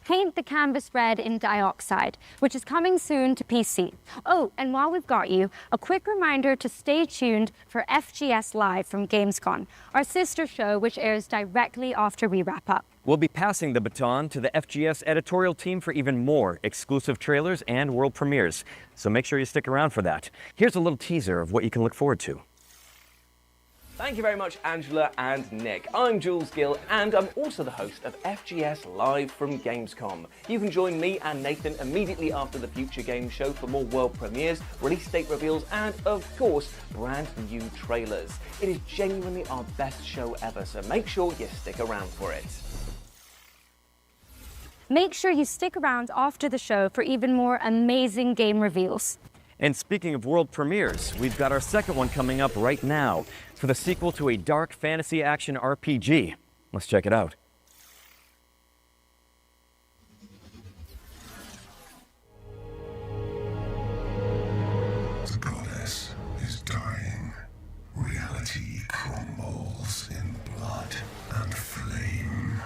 Paint the Canvas Red in Dioxide, which is coming soon to PC. Oh, and while we've got you, a quick reminder to stay tuned for FGS Live from gamescom, our sister show which airs directly after we wrap up. We'll be passing the baton to the FGS editorial team for even more exclusive trailers and world premieres, so make sure you stick around for that. Here's a little teaser of what you can look forward to. Thank you very much, Angela and Nick. I'm Jules Gill, and I'm also the host of FGS Live from Gamescom. You can join me and Nathan immediately after the Future Games show for more world premieres, release date reveals, and, of course, brand new trailers. It is genuinely our best show ever, so make sure you stick around for it. Make sure you stick around after the show for even more amazing game reveals. And speaking of world premieres, we've got our second one coming up right now for the sequel to a dark fantasy action RPG. Let's check it out. The goddess is dying. Reality crumbles in blood and flame.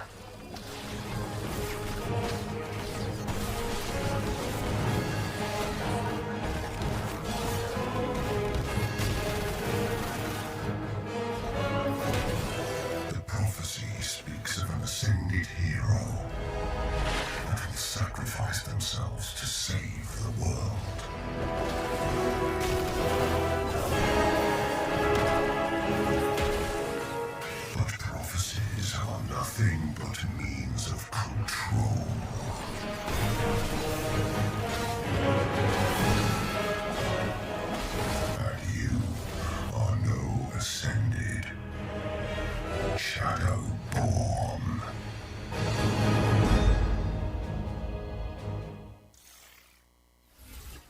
Speaks of an ascended hero that will sacrifice themselves to save the world. But prophecies are nothing but means of control. And you are no ascended. Shadowborn.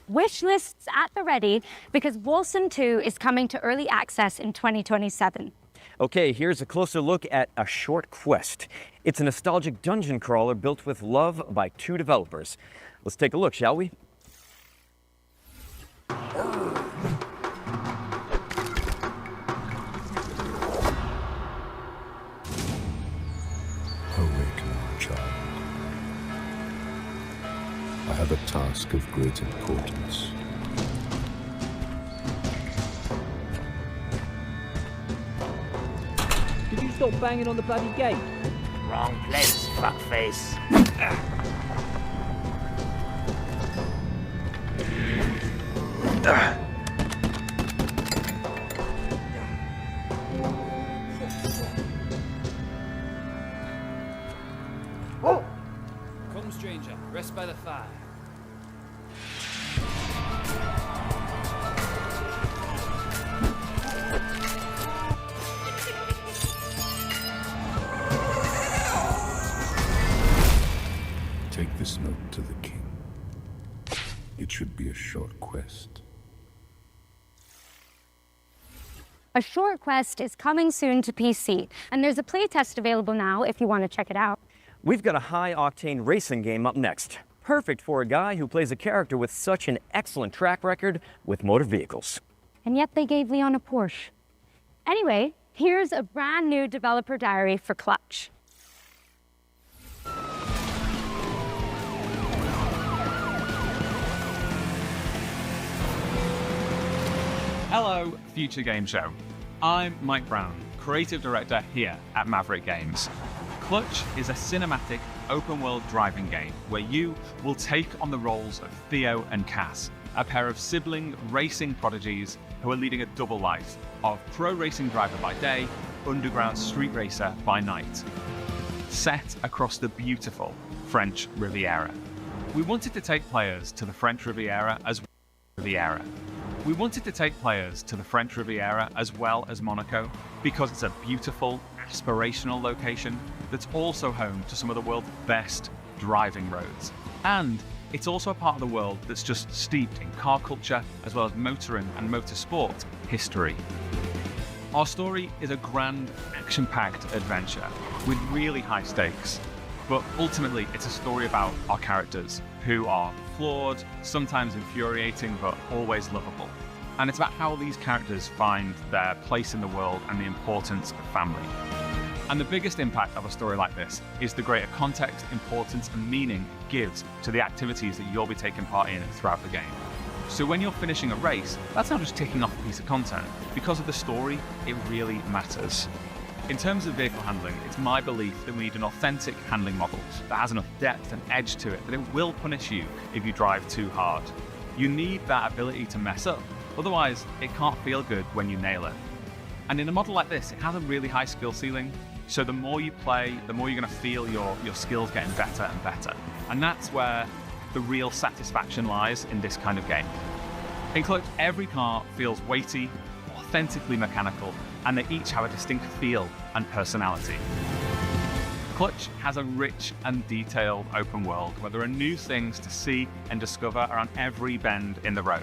Wish lists at the ready because VOCES 2 is coming to early access in 2027. Okay, here's a closer look at A Short Quest. It's a nostalgic dungeon crawler built with love by 2 developers. Let's take a look, shall we? I have a task of great importance. Could you stop banging on the bloody gate? Wrong place, fuckface. Come, stranger. Rest by the fire. Take this note to the king. It should be a short quest. A Short Quest is coming soon to PC, and there's a playtest available now if you want to check it out. We've got a high-octane racing game up next. Perfect for a guy who plays a character with such an excellent track record with motor vehicles. And yet they gave Leon a Porsche. Anyway, here's a brand new developer diary for Clutch. Hello, Future Game Show. I'm Mike Brown, Creative Director here at Maverick Games. Clutch is a cinematic, open-world driving game where you will take on the roles of Theo and Cass, a pair of sibling racing prodigies who are leading a double life of pro racing driver by day, underground street racer by night. Set across the beautiful French Riviera. We wanted to take players to the French Riviera as well as Monaco because it's a beautiful, aspirational location that's also home to some of the world's best driving roads. And it's also a part of the world that's just steeped in car culture as well as motoring and motorsport history. Our story is a grand, action-packed adventure with really high stakes. But ultimately, it's a story about our characters, who are flawed, sometimes infuriating, but always lovable. And it's about how these characters find their place in the world and the importance of family. And the biggest impact of a story like this is the greater context, importance, and meaning it gives to the activities that you'll be taking part in throughout the game. So when you're finishing a race, that's not just ticking off a piece of content. Because of the story, it really matters. In terms of vehicle handling, it's my belief that we need an authentic handling model that has enough depth and edge to it that it will punish you if you drive too hard. You need that ability to mess up, otherwise it can't feel good when you nail it. And in a model like this, it has a really high skill ceiling, so the more you play, the more you're going to feel your skills getting better and better. And that's where the real satisfaction lies in this kind of game. In Clutch, every car feels weighty, authentically mechanical, and they each have a distinct feel and personality. Clutch has a rich and detailed open world where there are new things to see and discover around every bend in the road.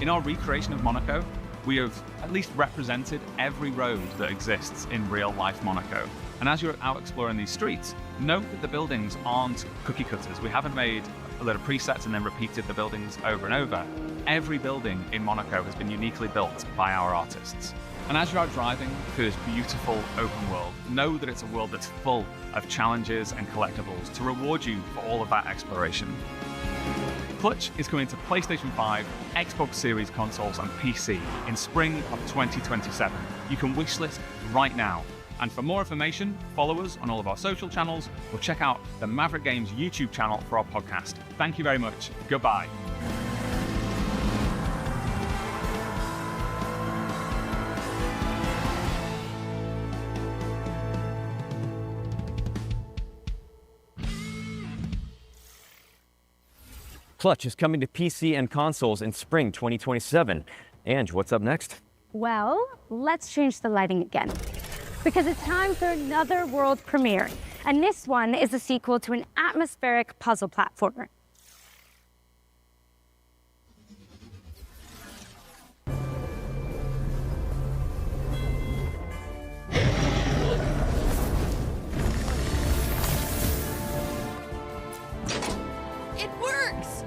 In our recreation of Monaco, we have at least represented every road that exists in real-life Monaco. And as you're out exploring these streets, note that the buildings aren't cookie cutters. We haven't made a lot of presets and then repeated the buildings over and over. Every building in Monaco has been uniquely built by our artists. And as you're out driving through this beautiful open world, know that it's a world that's full of challenges and collectibles to reward you for all of that exploration. Clutch is coming to PlayStation 5, Xbox Series consoles and PC in spring of 2027. You can wishlist right now. And for more information, follow us on all of our social channels or check out the Maverick Games YouTube channel for our podcast. Thank you very much. Goodbye. Clutch is coming to PC and consoles in spring 2027. Ange, what's up next? Well, let's change the lighting again, because it's time for another world premiere. And this one is a sequel to an atmospheric puzzle platformer. It works!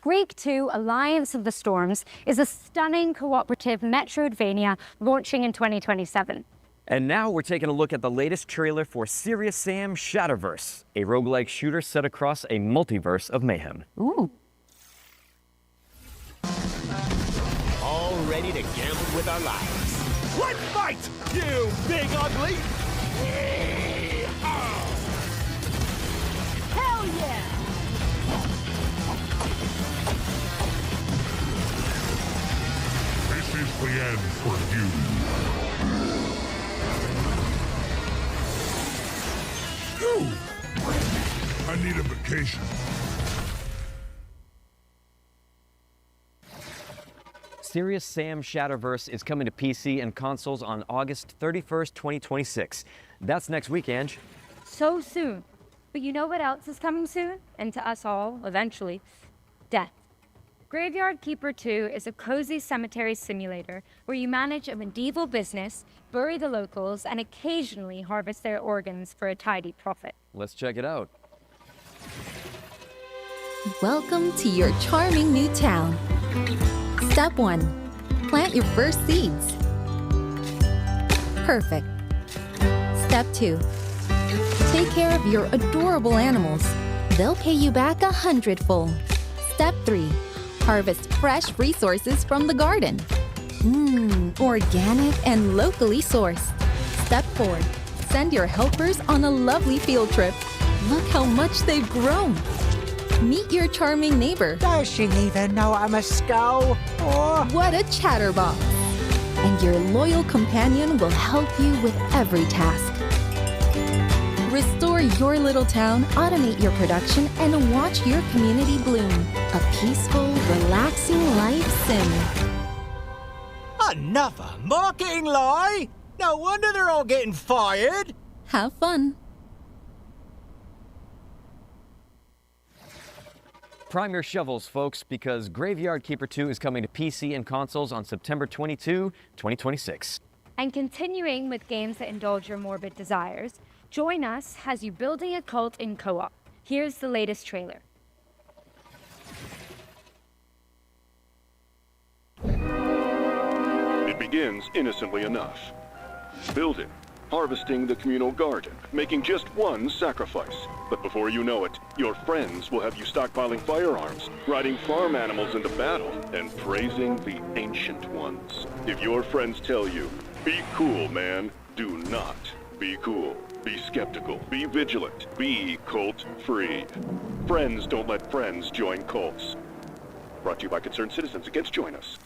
Greek 2 Alliance of the Storms is a stunning cooperative Metroidvania launching in 2027. And now we're taking a look at the latest trailer for Serious Sam Shatterverse, a roguelike shooter set across a multiverse of mayhem. Ooh. All ready to gamble with our lives. Let's fight, you big ugly! Hell yeah! This is the end for you. I need a vacation. Serious Sam Shatterverse is coming to PC and consoles on August 31st, 2026. That's next week, Ange. So soon. But you know what else is coming soon? And to us all, eventually, death. Graveyard Keeper 2 is a cozy cemetery simulator where you manage a medieval business, bury the locals, and occasionally harvest their organs for a tidy profit. Let's check it out. Welcome to your charming new town. Step 1. Plant your first seeds. Perfect. Step 2. Take care of your adorable animals. They'll pay you back 100-fold. Step 3. Harvest fresh resources from the garden. Organic and locally sourced. Step 4. send your helpers on a lovely field trip. Look how much they've grown. Meet your charming neighbor. Does she even know I'm a skull? Oh. What a chatterbox. And your loyal companion will help you with every task. Restore your little town, automate your production, and watch your community bloom. A peaceful, relaxing life sim. Another marketing lie? No wonder they're all getting fired. Have fun. Prime your shovels, folks, because Graveyard Keeper 2 is coming to PC and consoles on September 22, 2026. And continuing with games that indulge your morbid desires, join us as you building a cult in co-op. Here's the latest trailer. It begins innocently enough. Building, harvesting the communal garden, making just one sacrifice. But before you know it, your friends will have you stockpiling firearms, riding farm animals into battle, and praising the ancient ones. If your friends tell you, be cool, man, do not be cool. Be skeptical, be vigilant, be cult-free. Friends don't let friends join cults. Brought to you by Concerned Citizens Against Join Us.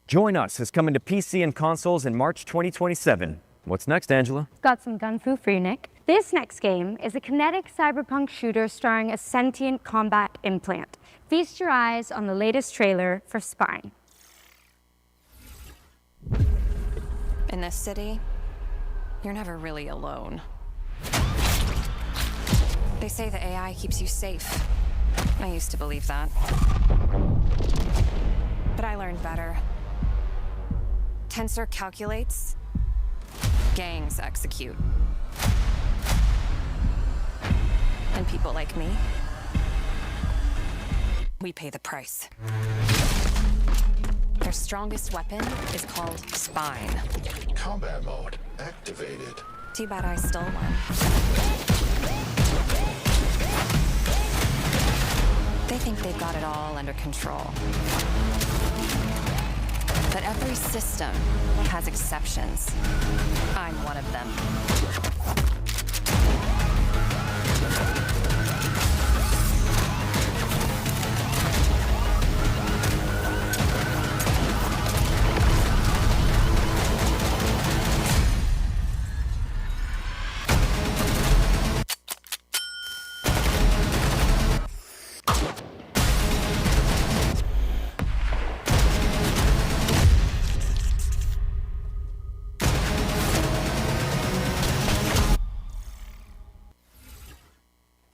Join Us is coming to PC and consoles in March 2027. What's next, Angela? Got some gun fu for you, Nick. This next game is a kinetic cyberpunk shooter starring a sentient combat implant. Feast your eyes on the latest trailer for Spine. In this city, you're never really alone. They say the AI keeps you safe. I used to believe that. But I learned better. Tensor calculates, gangs execute. And people like me, we pay the price. Their strongest weapon is called Spine. Combat mode activated. Too bad I stole one. They think they've got it all under control. But every system has exceptions. I'm one of them.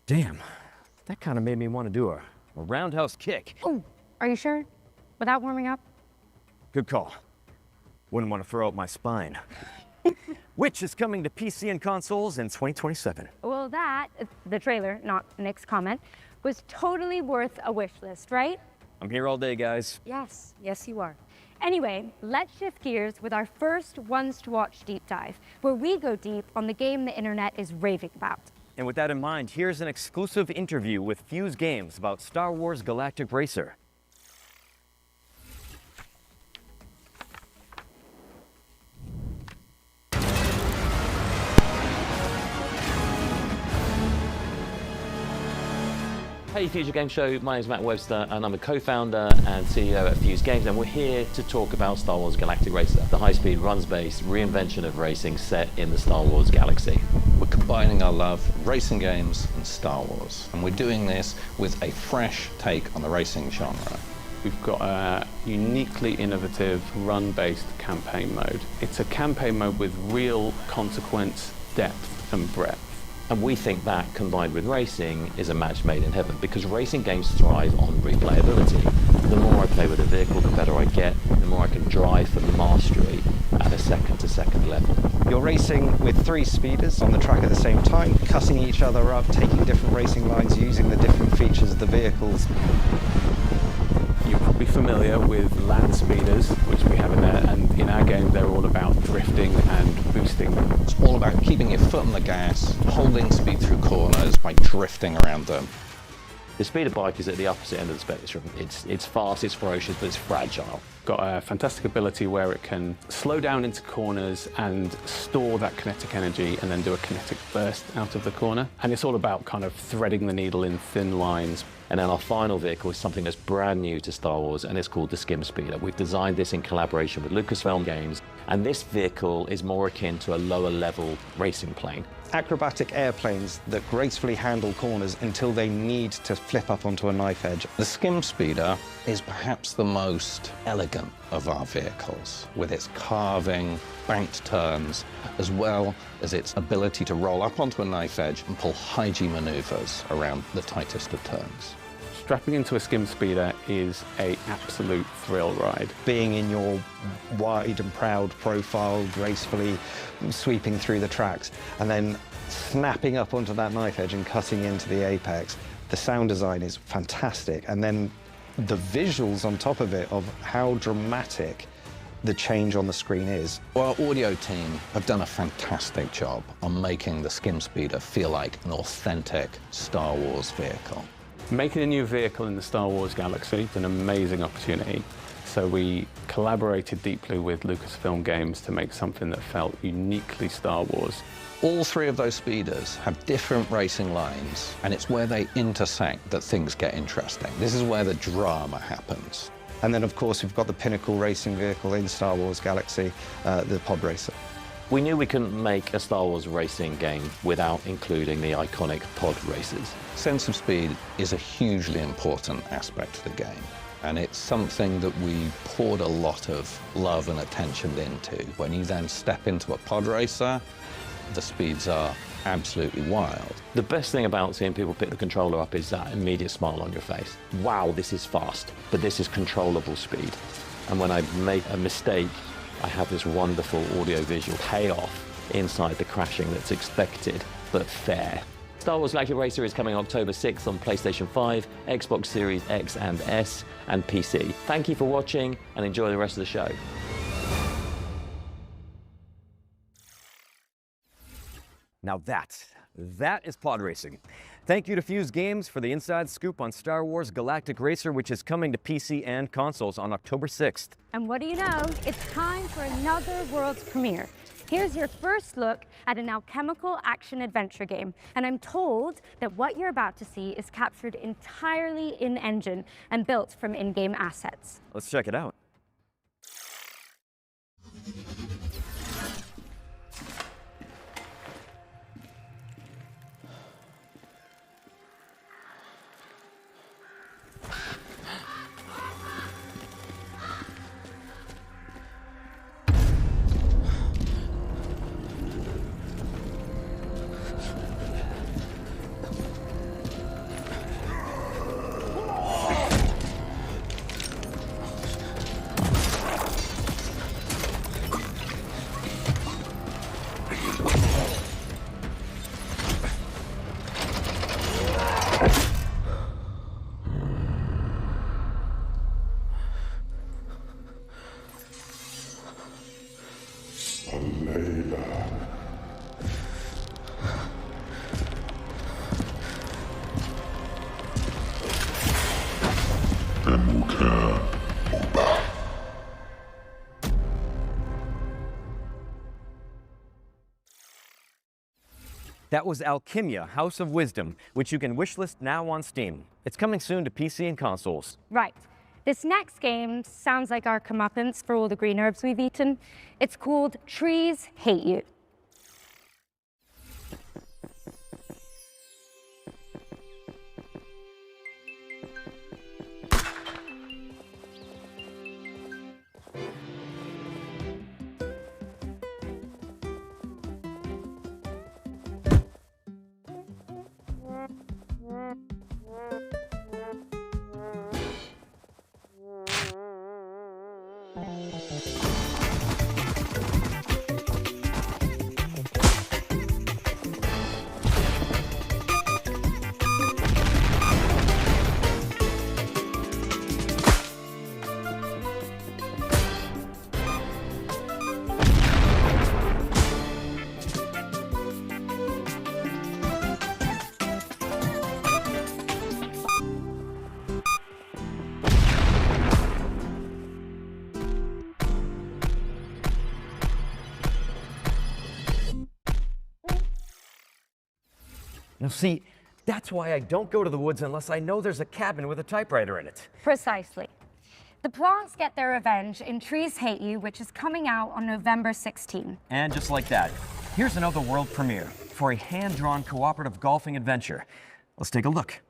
Damn, that kind of made me want to do a roundhouse kick. Oh, are you sure? Without warming up? Good call. Wouldn't want to throw out my spine. Which is coming to PC and consoles in 2027. Well, that, the trailer, not Nick's comment, was totally worth a wish list, right? I'm here all day, guys. Yes, yes you are. Anyway, let's shift gears with our first Ones to Watch deep dive, where we go deep on the game the internet is raving about. And with that in mind, here's an exclusive interview with Fuse Games about Star Wars Galactic Racer. Hey Future Game Show, my name is Matt Webster and I'm a co-founder and CEO at Fuse Games, and we're here to talk about Star Wars Galactic Racer, the high-speed runs-based reinvention of racing set in the Star Wars galaxy. We're combining our love for racing games and Star Wars, and we're doing this with a fresh take on the racing genre. We've got a uniquely innovative run-based campaign mode. It's a campaign mode with real consequence, depth and breadth. And we think that, combined with racing, is a match made in heaven, because racing games thrive on replayability. The more I play with a vehicle, the better I get, the more I can drive for mastery at a second-to-second level. You're racing with 3 speeders on the track at the same time, cutting each other up, taking different racing lines, using the different features of the vehicles. You're probably familiar with land speeders, which we have in there, and in our game they're all about drifting and boosting. It's all about keeping your foot on the gas, holding speed through corners by drifting around them. The speeder bike is at the opposite end of the spectrum. It's fast, it's ferocious, but it's fragile. Got a fantastic ability where it can slow down into corners and store that kinetic energy and then do a kinetic burst out of the corner. And it's all about kind of threading the needle in thin lines. And then our final vehicle is something that's brand new to Star Wars, and it's called the Skim Speeder. We've designed this in collaboration with Lucasfilm Games, and this vehicle is more akin to a lower level racing plane. Acrobatic airplanes that gracefully handle corners until they need to flip up onto a knife edge. The Skim Speeder is perhaps the most elegant of our vehicles, with its carving, banked turns, as well as its ability to roll up onto a knife edge and pull high-G maneuvers around the tightest of turns. Strapping into a Skim Speeder is an absolute thrill ride. Being in your wide and proud profile, gracefully sweeping through the tracks, and then snapping up onto that knife edge and cutting into the apex. The sound design is fantastic, and then the visuals on top of it of how dramatic the change on the screen is. Our audio team have done a fantastic job on making the Skim Speeder feel like an authentic Star Wars vehicle. Making a new vehicle in the Star Wars galaxy is an amazing opportunity. So we collaborated deeply with Lucasfilm Games to make something that felt uniquely Star Wars. All three of those speeders have different racing lines, and it's where they intersect that things get interesting. This is where the drama happens. And then, of course, we've got the pinnacle racing vehicle in Star Wars Galaxy, the Pod Racer. We knew we couldn't make a Star Wars racing game without including the iconic pod races. Sense of speed is a hugely important aspect of the game, and it's something that we poured a lot of love and attention into. When you then step into a pod racer, the speeds are absolutely wild. The best thing about seeing people pick the controller up is that immediate smile on your face. Wow, this is fast, but this is controllable speed. And when I make a mistake, I have this wonderful audio-visual payoff inside the crashing that's expected, but fair. Star Wars Galactic Racer is coming October 6th on PlayStation 5, Xbox Series X and S, and PC. Thank you for watching, and enjoy the rest of the show. Now that is pod racing. Thank you to Fuse Games for the inside scoop on Star Wars Galactic Racer, which is coming to PC and consoles on October 6th. And what do you know? It's time for another world's premiere. Here's your first look at an alchemical action-adventure game, and I'm told that what you're about to see is captured entirely in-engine and built from in-game assets. Let's check it out. That was Alchemia, House of Wisdom, which you can wishlist now on Steam. It's coming soon to PC and consoles. Right. This next game sounds like our comeuppance for all the green herbs we've eaten. It's called Trees Hate You. Now see, that's why I don't go to the woods unless I know there's a cabin with a typewriter in it. Precisely. The plants get their revenge in Trees Hate You, which is coming out on November 16. And just like that, here's another world premiere for a hand-drawn cooperative golfing adventure. Let's take a look.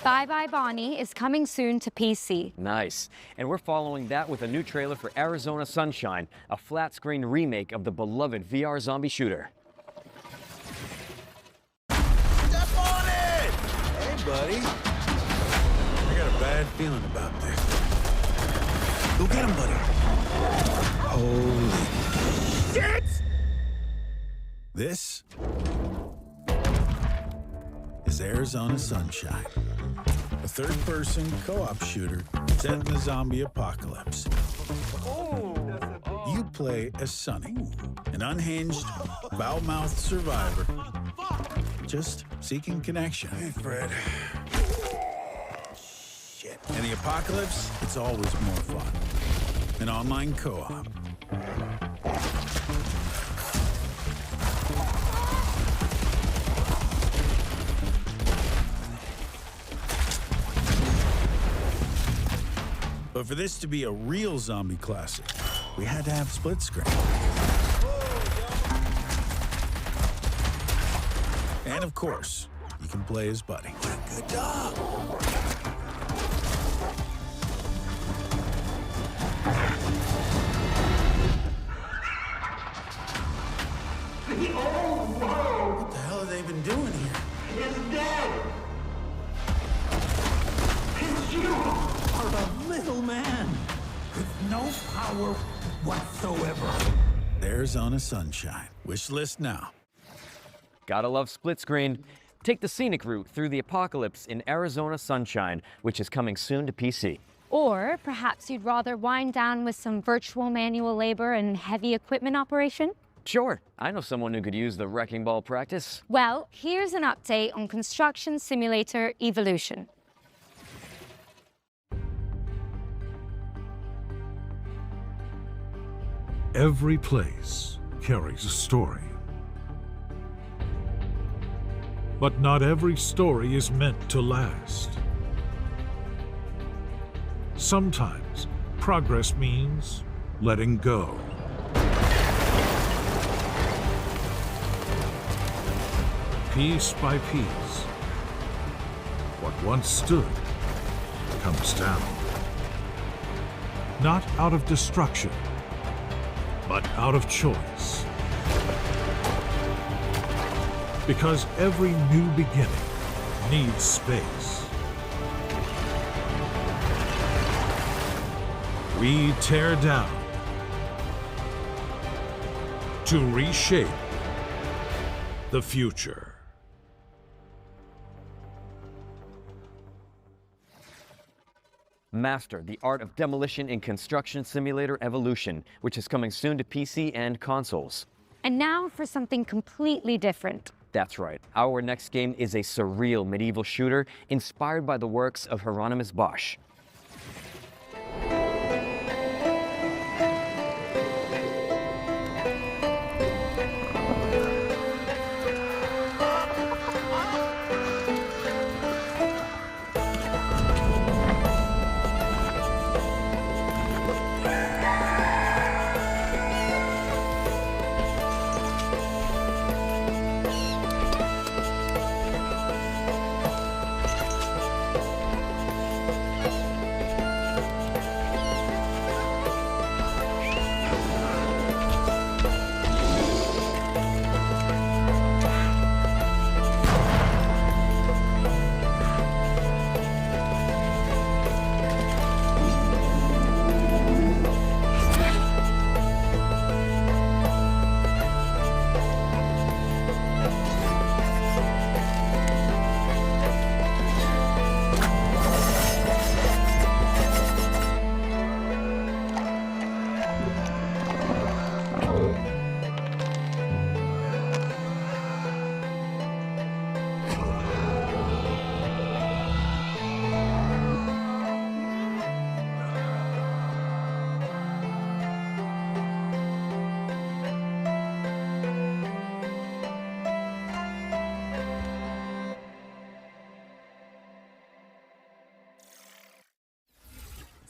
Bye Bye Bonnie is coming soon to PC. Nice. And we're following that with a new trailer for Arizona Sunshine, a flat-screen remake of the beloved VR zombie shooter. Step on it! Hey, buddy. I got a bad feeling about this. Go get him, buddy. Holy shit! This is Arizona Sunshine, a third-person co-op shooter set in the zombie apocalypse. You play as Sonny, an unhinged, foul-mouthed survivor, just seeking connection. Hey, Fred. Shit. In the apocalypse, it's always more fun. An online co-op. But for this to be a real zombie classic, we had to have split screen. And of course, you can play as Buddy. What a good dog! What the hell have they been doing here? It's dead! It's you! Are the little man with no power whatsoever. Arizona Sunshine. Wish list now. Gotta love split screen. Take the scenic route through the apocalypse in Arizona Sunshine, which is coming soon to PC. Or perhaps you'd rather wind down with some virtual manual labor and heavy equipment operation? Sure, I know someone who could use the wrecking ball practice. Well, here's an update on Construction Simulator Evolution. Every place carries a story. But not every story is meant to last. Sometimes progress means letting go. Piece by piece, what once stood comes down. Not out of destruction, but out of choice. Because every new beginning needs space. We tear down to reshape the future. Master the art of demolition in Construction Simulator Evolution, which is coming soon to PC and consoles. And now for something completely different. That's right. Our next game is a surreal medieval shooter inspired by the works of Hieronymus Bosch.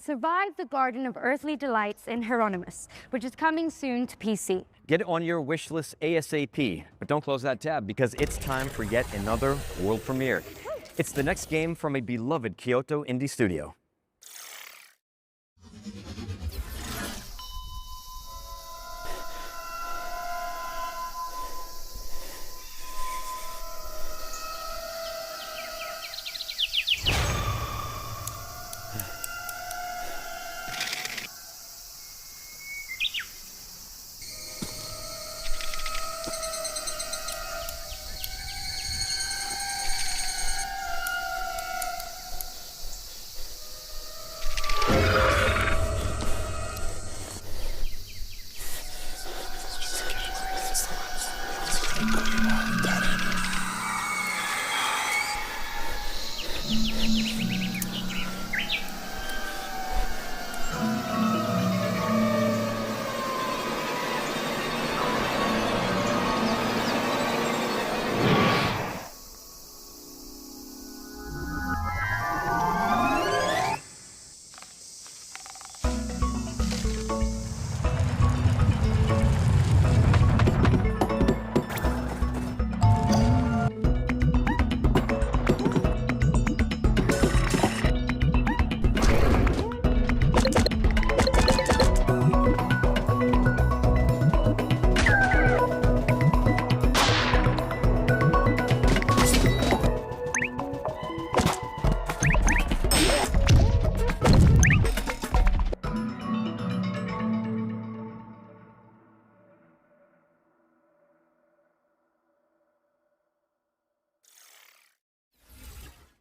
survive the Garden of Earthly Delights in Hieronymus, which is coming soon to PC. Get it on your wish list ASAP, but don't close that tab because it's time for yet another world premiere. It's the next game from a beloved Kyoto indie studio.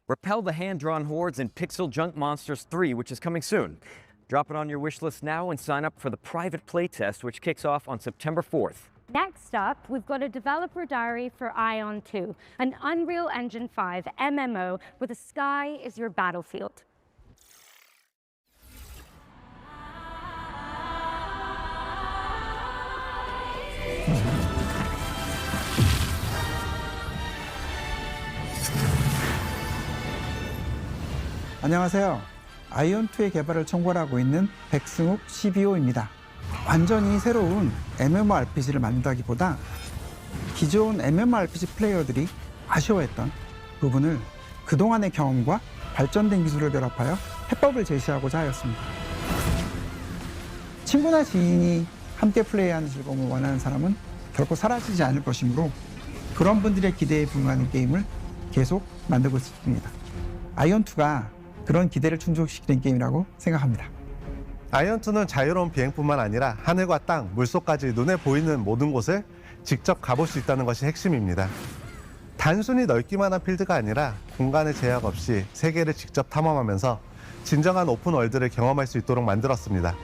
Repel the hand-drawn hordes in Pixel Junk Monsters 3, which is coming soon. Drop it on your wish list now and sign up for the private playtest, which kicks off on September 4th. Next up, we've got a developer diary for Ion 2, an Unreal Engine 5 MMO where the sky is your battlefield. 안녕하세요. 아이온2의 개발을 총괄하고 있는 백승욱 CBO입니다. 완전히 새로운 MMORPG를 만든다기보다 기존 MMORPG 플레이어들이 아쉬워했던 부분을 그동안의 경험과 발전된 기술을 결합하여 해법을 제시하고자 하였습니다. 친구나 지인이 함께 플레이하는 즐거움을 원하는 사람은 결코 사라지지 않을 것이므로 그런 분들의 기대에 부응하는 게임을 계속 만들고 있습니다. 아이온2가 그런 기대를 충족시키는 게임이라고 생각합니다. 아이온2는 자유로운 비행뿐만 아니라 하늘과 땅, 물속까지 눈에 보이는 모든 곳을 직접 가볼 수 있다는 것이 핵심입니다. 단순히 넓기만 한 필드가 아니라 공간의 제약 없이 세계를 직접 탐험하면서 진정한 오픈월드를 경험할 수 있도록 만들었습니다.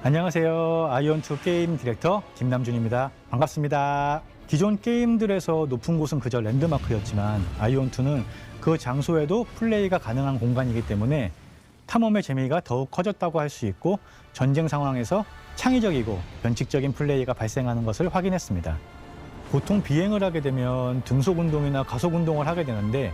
안녕하세요. 아이온2 게임 디렉터 김남준입니다. 반갑습니다. 기존 게임들에서 높은 곳은 그저 랜드마크였지만 아이온2는 그 장소에도 플레이가 가능한 공간이기 때문에 탐험의 재미가 더욱 커졌다고 할 수 있고 전쟁 상황에서 창의적이고 변칙적인 플레이가 발생하는 것을 확인했습니다. 보통 비행을 하게 되면 등속 운동이나 가속 운동을 하게 되는데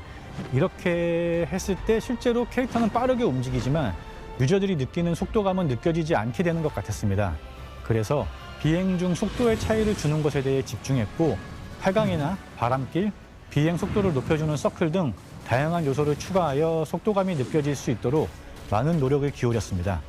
이렇게 했을 때 실제로 캐릭터는 빠르게 움직이지만 유저들이 느끼는 속도감은 느껴지지 않게 되는 것 같았습니다. 그래서 비행 중 속도의 차이를 주는 것에 대해 집중했고 활강이나 바람길, 비행 속도를 높여주는 서클 등 다양한 요소를 추가하여 속도감이 느껴질 수 있도록 많은 노력을 기울였습니다.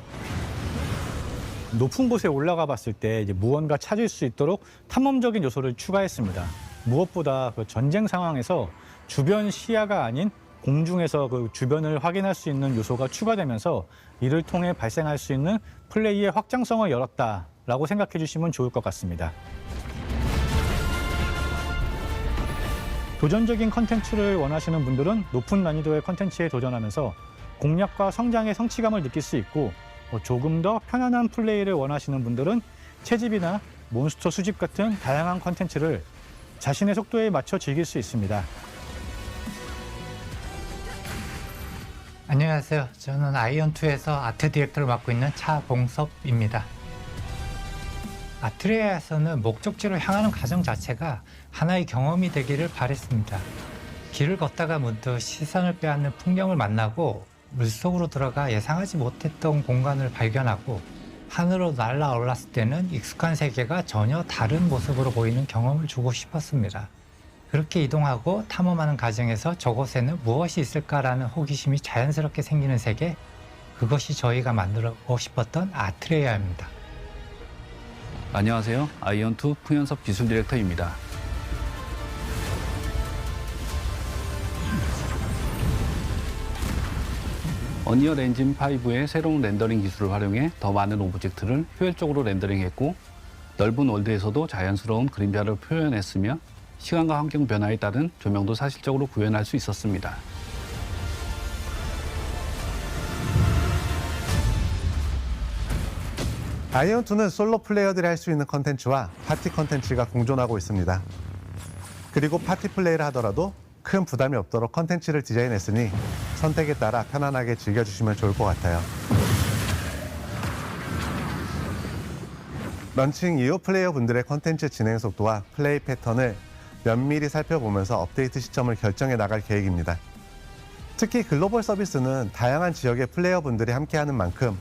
높은 곳에 올라가 봤을 때 무언가 찾을 수 있도록 탐험적인 요소를 추가했습니다. 무엇보다 그 전쟁 상황에서 주변 시야가 아닌 공중에서 그 주변을 확인할 수 있는 요소가 추가되면서 이를 통해 발생할 수 있는 플레이의 확장성을 열었다라고 생각해 주시면 좋을 것 같습니다. 도전적인 컨텐츠를 원하시는 분들은 높은 난이도의 컨텐츠에 도전하면서 공략과 성장의 성취감을 느낄 수 있고 조금 더 편안한 플레이를 원하시는 분들은 채집이나 몬스터 수집 같은 다양한 컨텐츠를 자신의 속도에 맞춰 즐길 수 있습니다. 안녕하세요. 저는 아이온2에서 아트 디렉터를 맡고 있는 차봉섭입니다. 아트레아에서는 목적지로 향하는 과정 자체가 하나의 경험이 되기를 바랬습니다. 길을 걷다가 문득 시선을 빼앗는 풍경을 만나고 물속으로 들어가 예상하지 못했던 공간을 발견하고 하늘로 날아올랐을 때는 익숙한 세계가 전혀 다른 모습으로 보이는 경험을 주고 싶었습니다. 그렇게 이동하고 탐험하는 과정에서 저곳에는 무엇이 있을까라는 호기심이 자연스럽게 생기는 세계, 그것이 저희가 만들고 싶었던 아트레아입니다. 안녕하세요. 아이언2 풍현섭 기술 디렉터입니다. 언리얼 엔진 5의 새로운 렌더링 기술을 활용해 더 많은 오브젝트를 효율적으로 렌더링했고 넓은 월드에서도 자연스러운 그림자를 표현했으며 시간과 환경 변화에 따른 조명도 사실적으로 구현할 수 있었습니다. 아이언2는 솔로 플레이어들이 할 수 있는 컨텐츠와 파티 컨텐츠가 공존하고 있습니다. 그리고 파티 플레이를 하더라도 큰 부담이 없도록 컨텐츠를 디자인했으니 선택에 따라 편안하게 즐겨주시면 좋을 것 같아요. 런칭 이후 플레이어분들의 컨텐츠 진행 속도와 플레이 패턴을 면밀히 살펴보면서 업데이트 시점을 결정해 나갈 계획입니다. 특히 글로벌 서비스는 다양한 지역의 플레이어분들이 함께하는 만큼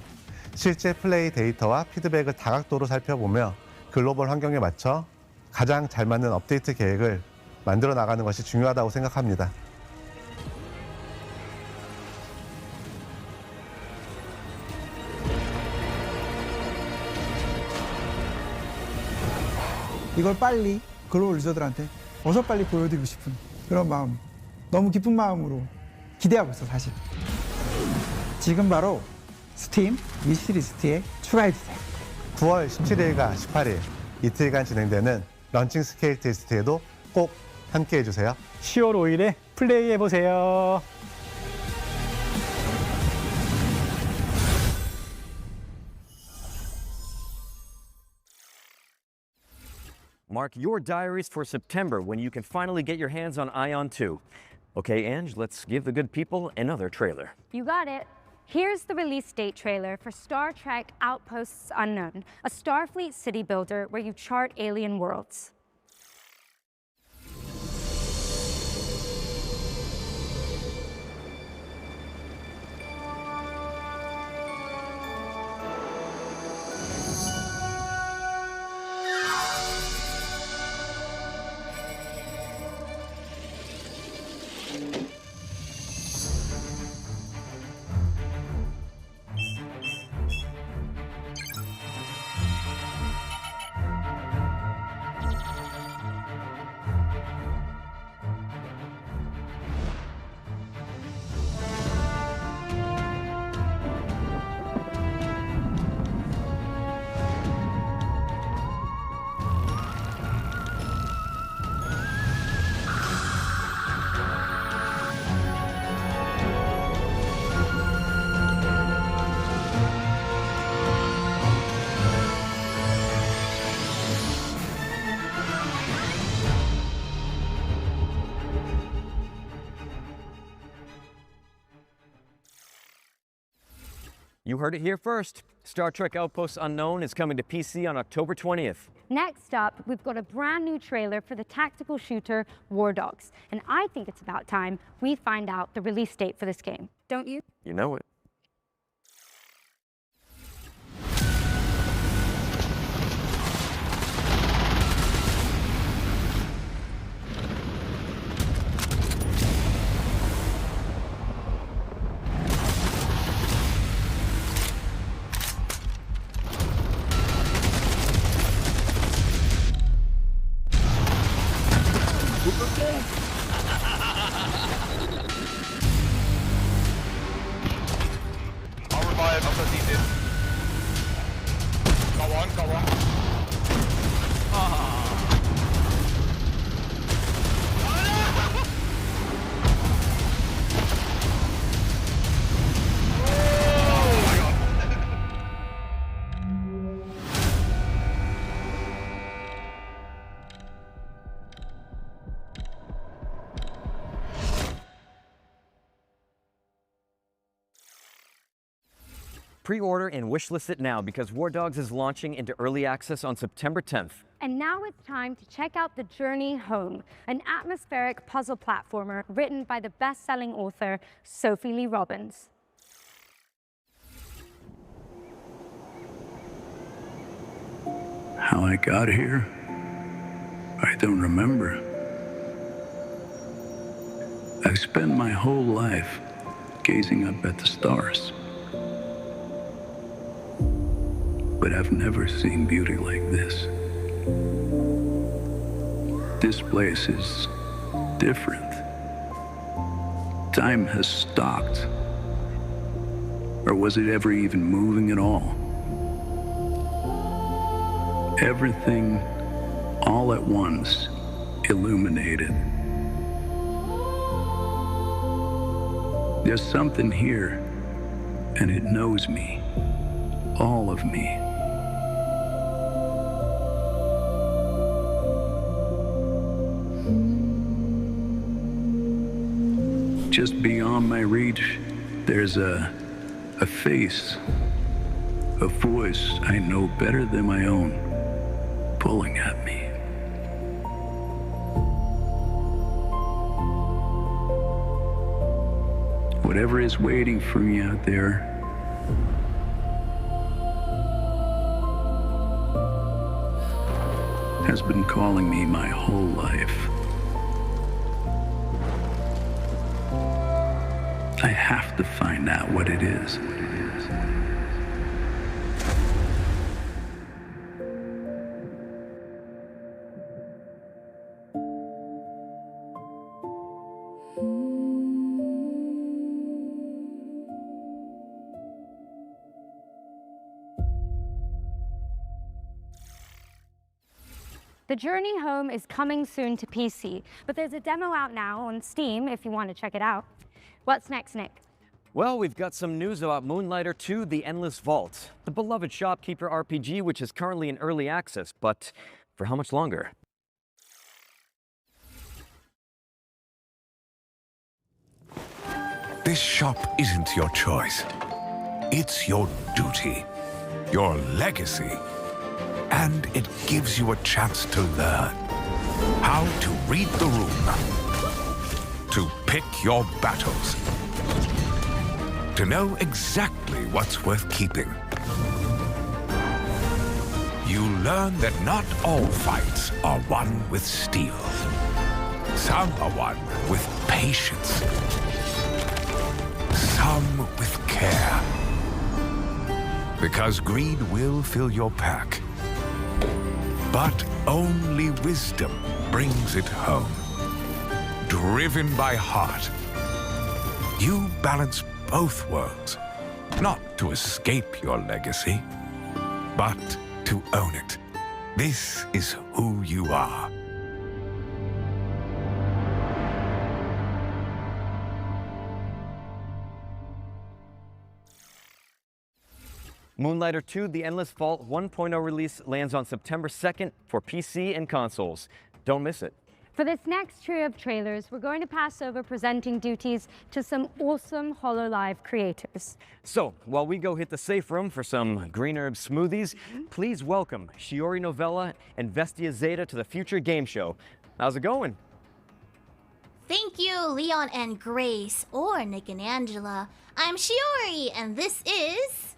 실제 플레이 데이터와 피드백을 다각도로 살펴보며 글로벌 환경에 맞춰 가장 잘 맞는 업데이트 계획을 만들어 나가는 것이 중요하다고 생각합니다. 이걸 빨리 글로벌 유저들한테 어서 빨리 보여드리고 싶은 그런 마음, 너무 기쁜 마음으로 기대하고 있어 사실. 지금 바로 스팀 위시리스트에 추가해주세요. 9월 17일과 18일 이틀간 진행되는 런칭 스케일 테스트에도 꼭 함께 해주세요. 10월 5일에 플레이해보세요. Mark your diaries for September when you can finally get your hands on Ion 2. Okay, Ange, let's give the good people another trailer. You got it. Here's the release date trailer for Star Trek Outposts Unknown, a Starfleet city builder where you chart alien worlds. You heard it here first. Star Trek Outposts Unknown is coming to PC on October 20th. Next up, we've got a brand new trailer for the tactical shooter War Dogs. And I think it's about time we find out the release date for this game. Don't you? You know it. I'll revive after needed. Go on, go on. Pre-order and wishlist it now because War Dogs is launching into early access on September 10th. And now it's time to check out The Journey Home, an atmospheric puzzle platformer written by the best-selling author Sophie Lee Robbins. How I got here, I don't remember. I've spent my whole life gazing up at the stars. But I've never seen beauty like this. This place is different. Time has stopped. Or was it ever even moving at all? Everything, all at once, illuminated. There's something here, and it knows me, all of me. Just beyond my reach, there's a face, a voice I know better than my own, pulling at me. Whatever is waiting for me out there, has been calling me my whole life. I have to find out what it is. The Journey Home is coming soon to PC, but there's a demo out now on Steam if you want to check it out. What's next, Nick? Well, we've got some news about Moonlighter 2: The Endless Vault, the beloved shopkeeper RPG which is currently in early access, but for how much longer? This shop isn't your choice. It's your duty, your legacy. And it gives you a chance to learn how to read the room, to pick your battles, to know exactly what's worth keeping. You learn that not all fights are won with steel. Some are won with patience. Some with care. Because greed will fill your pack. But only wisdom brings it home. Driven by heart, you balance both worlds, not to escape your legacy, but to own it. This is who you are. Moonlighter 2: The Endless Vault 1.0 release lands on September 2nd for PC and consoles. Don't miss it. For this next trio of trailers, we're going to pass over presenting duties to some awesome HoloLive creators. So, while we go hit the safe room for some green herb smoothies, please welcome Shiori Novella and Vestia Zeta to the Future Game Show. How's it going? Thank you, Leon and Grace, or Nick and Angela. I'm Shiori, and this is...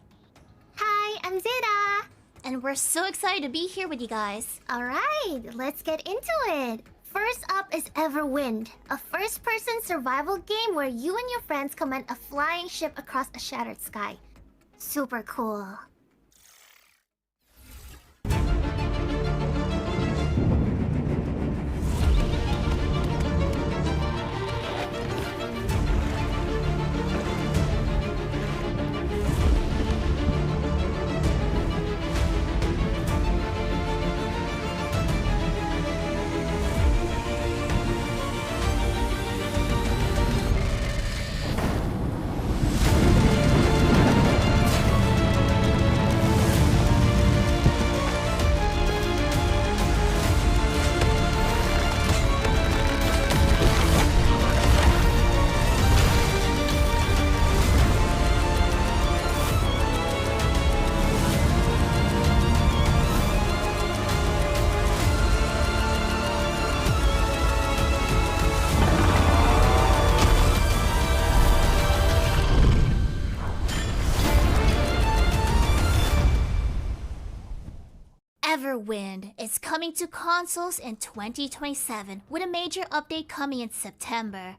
Hi, I'm Zeta. And we're so excited to be here with you guys. Alright, let's get into it. First up is Everwind, a first-person survival game where you and your friends command a flying ship across a shattered sky. Super cool. Everwind is coming to consoles in 2027 with a major update coming in September.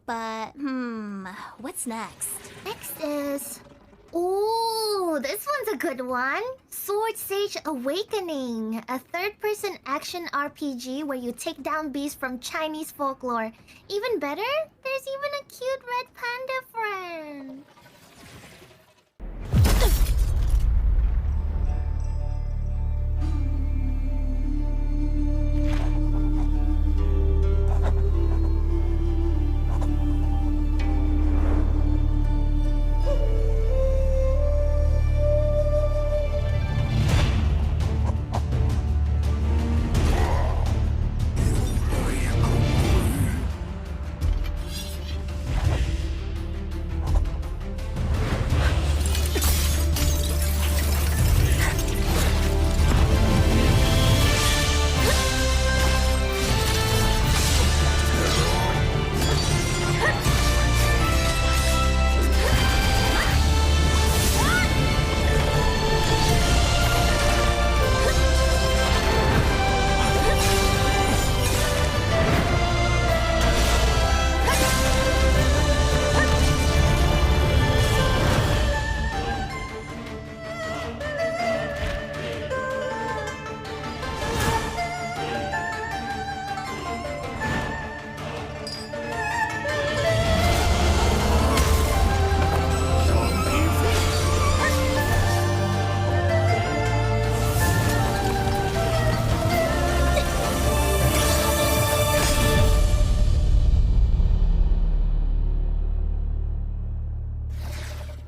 But, what's next? Next is... Ooh, this one's a good one. Sword Sage Awakening, a third-person action RPG where you take down beasts from Chinese folklore. Even better, there's even a cute red panda friend.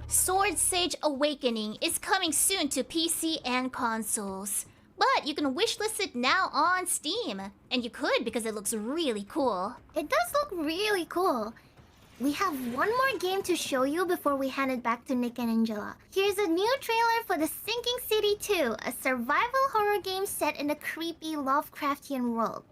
Sword Sage Awakening is coming soon to PC and consoles. But you can wishlist it now on Steam. And you could because it looks really cool. It does look really cool. We have one more game to show you before we hand it back to Nick and Angela. Here's a new trailer for The Sinking City 2, a survival horror game set in a creepy Lovecraftian world.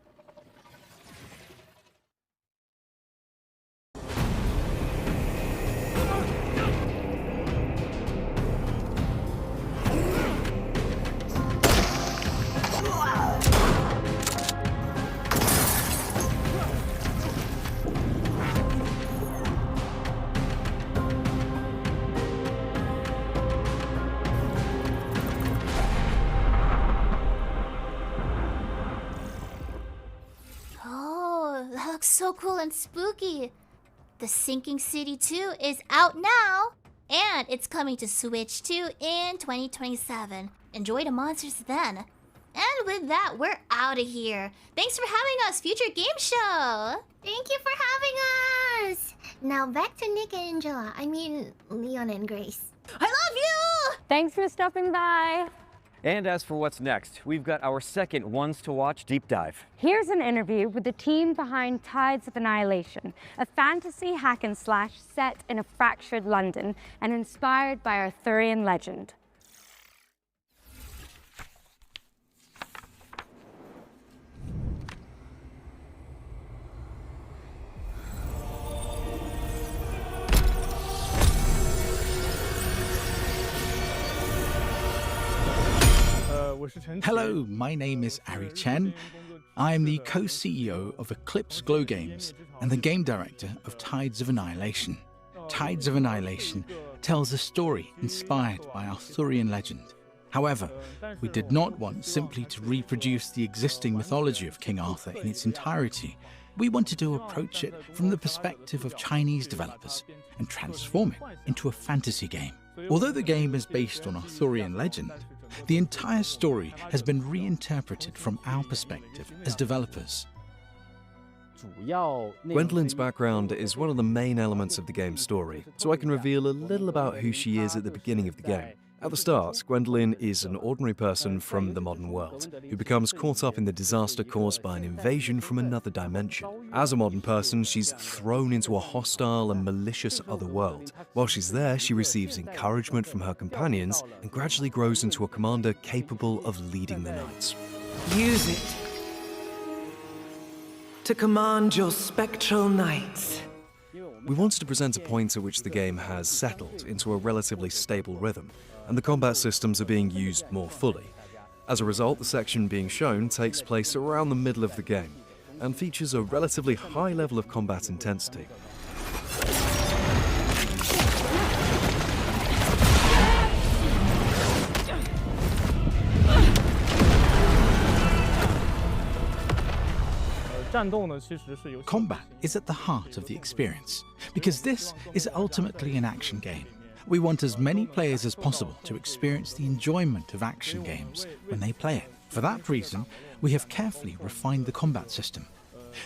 So cool and spooky. The Sinking City 2 is out now, and it's coming to Switch 2 in 2027. Enjoy the monsters then. And with that, we're out of here. Thanks for having us, Future Game Show. Thank you for having us. Now back to Nick and Angela. I mean, Leon and Grace. I love you! Thanks for stopping by. And as for what's next, we've got our second Ones to Watch deep dive. Here's an interview with the team behind Tides of Annihilation, a fantasy hack and slash set in a fractured London and inspired by Arthurian legend. Hello, my name is Ari Chen. I am the co-CEO of Eclipse Glow Games and the game director of Tides of Annihilation. Tides of Annihilation tells a story inspired by Arthurian legend. However, we did not want simply to reproduce the existing mythology of King Arthur in its entirety. We wanted to approach it from the perspective of Chinese developers and transform it into a fantasy game. Although the game is based on Arthurian legend, the entire story has been reinterpreted from our perspective as developers. Gwendolyn's background is one of the main elements of the game's story, so I can reveal a little about who she is at the beginning of the game. At the start, Gwendolyn is an ordinary person from the modern world, who becomes caught up in the disaster caused by an invasion from another dimension. As a modern person, she's thrown into a hostile and malicious other world. While she's there, she receives encouragement from her companions and gradually grows into a commander capable of leading the knights. Use it to command your spectral knights. We wanted to present a point at which the game has settled into a relatively stable rhythm, and the combat systems are being used more fully. As a result, the section being shown takes place around the middle of the game and features a relatively high level of combat intensity. Combat is at the heart of the experience, because this is ultimately an action game. We want as many players as possible to experience the enjoyment of action games when they play it. For that reason, we have carefully refined the combat system.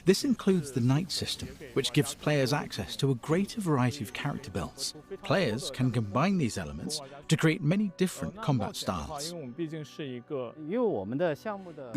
This includes the Knight system, which gives players access to a greater variety of character builds. Players can combine these elements to create many different combat styles. The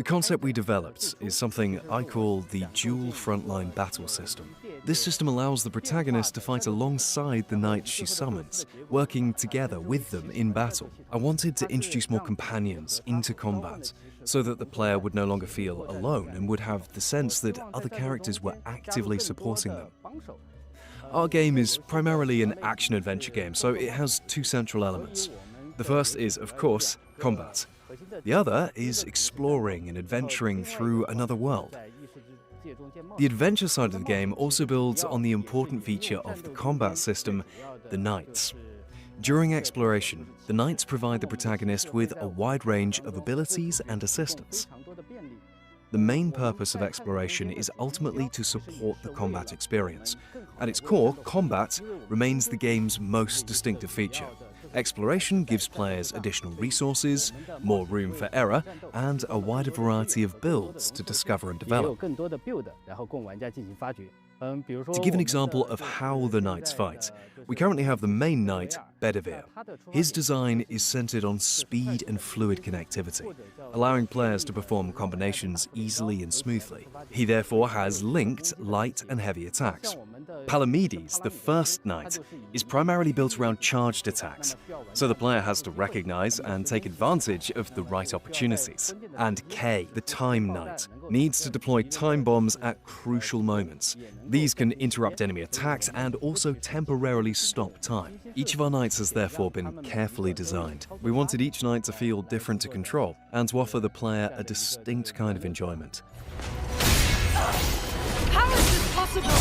concept we developed is something I call the dual frontline battle system. This system allows the protagonist to fight alongside the knights she summons, working together with them in battle. I wanted to introduce more companions into combat, so that the player would no longer feel alone and would have the sense that other characters were actively supporting them. Our game is primarily an action-adventure game, so it has two central elements. The first is, of course, combat. The other is exploring and adventuring through another world. The adventure side of the game also builds on the important feature of the combat system, the knights. During exploration, the knights provide the protagonist with a wide range of abilities and assistance. The main purpose of exploration is ultimately to support the combat experience. At its core, combat remains the game's most distinctive feature. Exploration gives players additional resources, more room for error, and a wider variety of builds to discover and develop. To give an example of how the knights fight, we currently have the main knight, Bedivere. His design is centered on speed and fluid connectivity, allowing players to perform combinations easily and smoothly. He therefore has linked light and heavy attacks. Palamedes, the first knight, is primarily built around charged attacks, so the player has to recognize and take advantage of the right opportunities. And Kay, the time knight, needs to deploy time bombs at crucial moments. These can interrupt enemy attacks and also temporarily stop time. Each of our knights has therefore been carefully designed. We wanted each knight to feel different to control and to offer the player a distinct kind of enjoyment. How is this possible?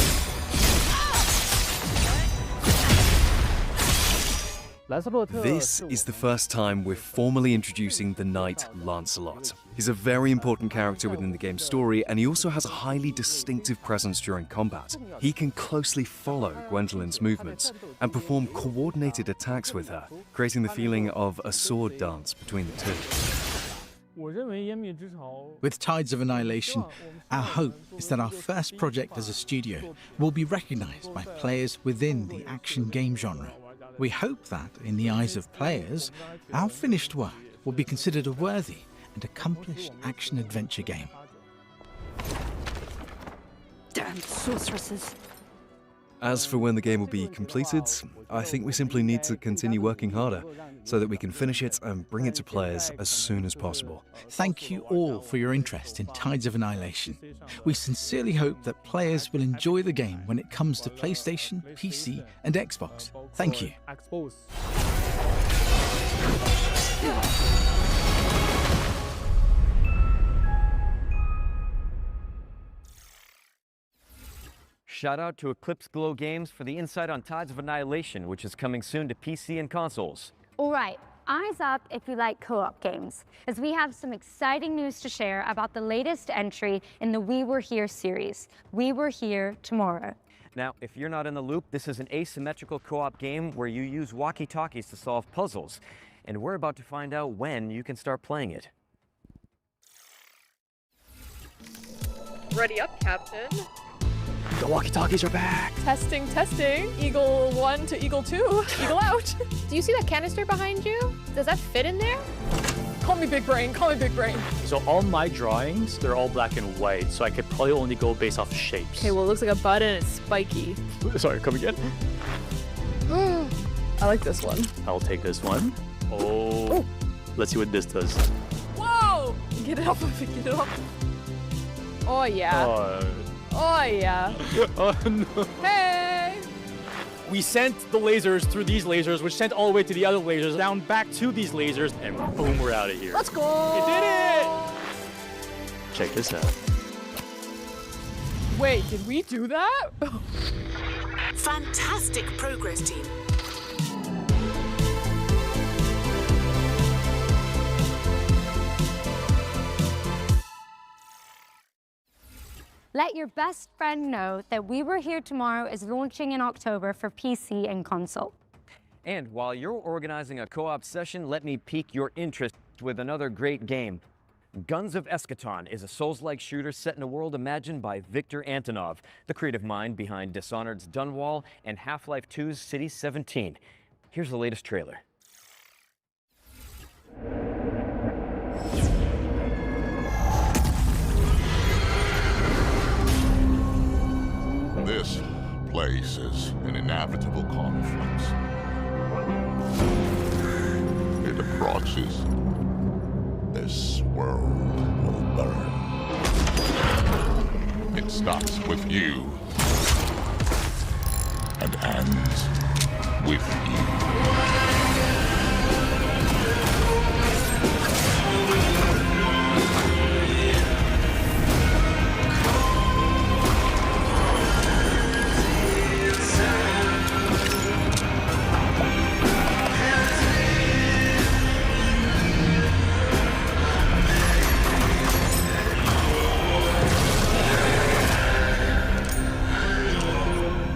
This is the first time we're formally introducing the knight Lancelot. He's a very important character within the game's story, and he also has a highly distinctive presence during combat. He can closely follow Gwendolyn's movements and perform coordinated attacks with her, creating the feeling of a sword dance between the two. With Tides of Annihilation, our hope is that our first project as a studio will be recognized by players within the action game genre. We hope that, in the eyes of players, our finished work will be considered a worthy and accomplished action-adventure game. Damn sorceresses. As for when the game will be completed, I think we simply need to continue working harder so that we can finish it and bring it to players as soon as possible. Thank you all for your interest in Tides of Annihilation. We sincerely hope that players will enjoy the game when it comes to PlayStation, PC, and Xbox. Thank you. Shout out to Eclipse Glow Games for the insight on Tides of Annihilation, which is coming soon to PC and consoles. All right, eyes up if you like co-op games, as we have some exciting news to share about the latest entry in the We Were Here series, We Were Here Tomorrow. Now, if you're not in the loop, this is an asymmetrical co-op game where you use walkie-talkies to solve puzzles, and we're about to find out when you can start playing it. Ready up, Captain. The walkie-talkies are back. Testing, testing. Eagle 1 to Eagle 2. Eagle out. Do you see that canister behind you? Does that fit in there? Call me big brain, call me big brain. So all my drawings, they're all black and white, so I could probably only go based off shapes. Okay, well it looks like a button and it's spiky. Sorry, come again? I like this one. I'll take this one. Oh. Let's see what this does. Whoa! Get it off of it, get it off. Oh yeah. Oh yeah. Oh no. Hey! We sent the lasers through these lasers, which sent all the way to the other lasers, down back to these lasers, and boom, we're out of here. Let's go! You did it! Check this out. Wait, did we do that? Fantastic progress, team. Let your best friend know that We Were Here Tomorrow is launching in October for PC and console. And while you're organizing a co-op session, let me pique your interest with another great game. Guns of Eschaton is a Souls-like shooter set in a world imagined by Victor Antonov, the creative mind behind Dishonored's Dunwall and Half-Life 2's City 17. Here's the latest trailer. This place is an inevitable conflict. It approaches. This world will burn. It starts with you and ends with you.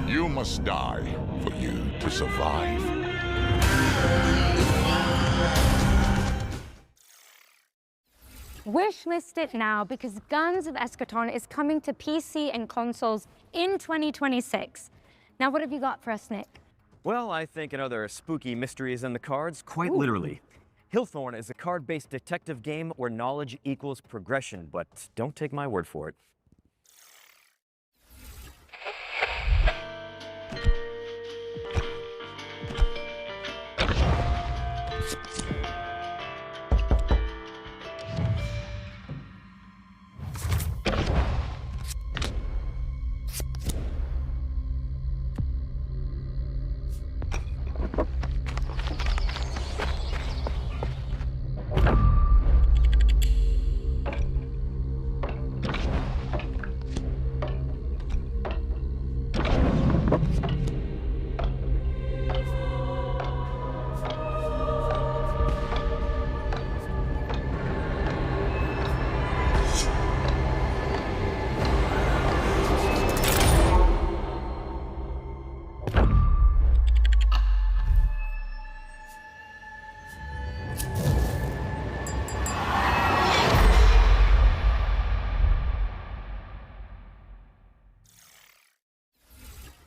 You must die for you to survive. Wishlist it now because Guns of Eschaton is coming to PC and consoles in 2026. Now, what have you got for us, Nick? Well, I think another spooky mystery is in the cards, quite literally. Hillthorn is a card-based detective game where knowledge equals progression, but don't take my word for it.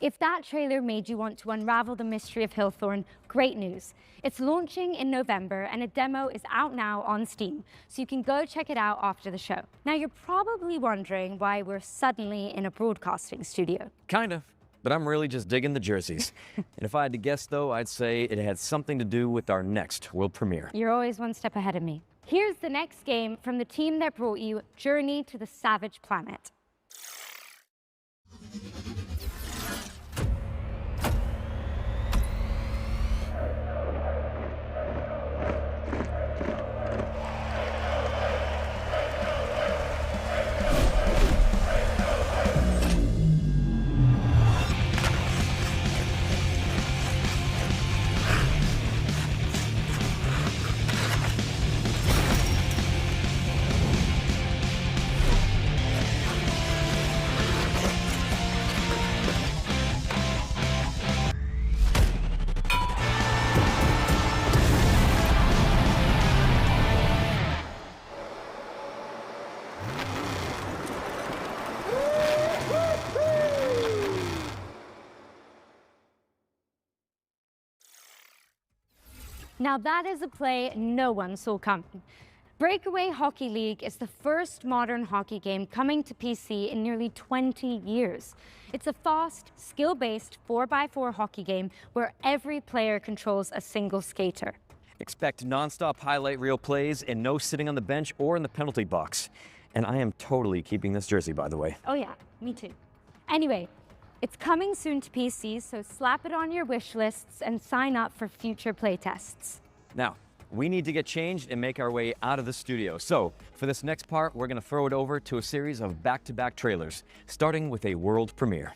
If that trailer made you want to unravel the mystery of Hillthorn, great news. It's launching in November and a demo is out now on Steam, so you can go check it out after the show. Now you're probably wondering why we're suddenly in a broadcasting studio. Kind of, but I'm really just digging the jerseys. And if I had to guess though, I'd say it had something to do with our next world premiere. You're always one step ahead of me. Here's the next game from the team that brought you Journey to the Savage Planet. Now that is a play no one saw coming. Breakaway Hockey League is the first modern hockey game coming to PC in nearly 20 years. It's a fast, skill-based 4x4 hockey game where every player controls a single skater. Expect non-stop highlight reel plays and no sitting on the bench or in the penalty box. And I am totally keeping this jersey, by the way. Oh yeah, me too. Anyway, It's coming soon to PC, so slap it on your wish lists and sign up for future playtests. Now, we need to get changed and make our way out of the studio. So, for this next part, we're going to throw it over to a series of back-to-back trailers, starting with a world premiere.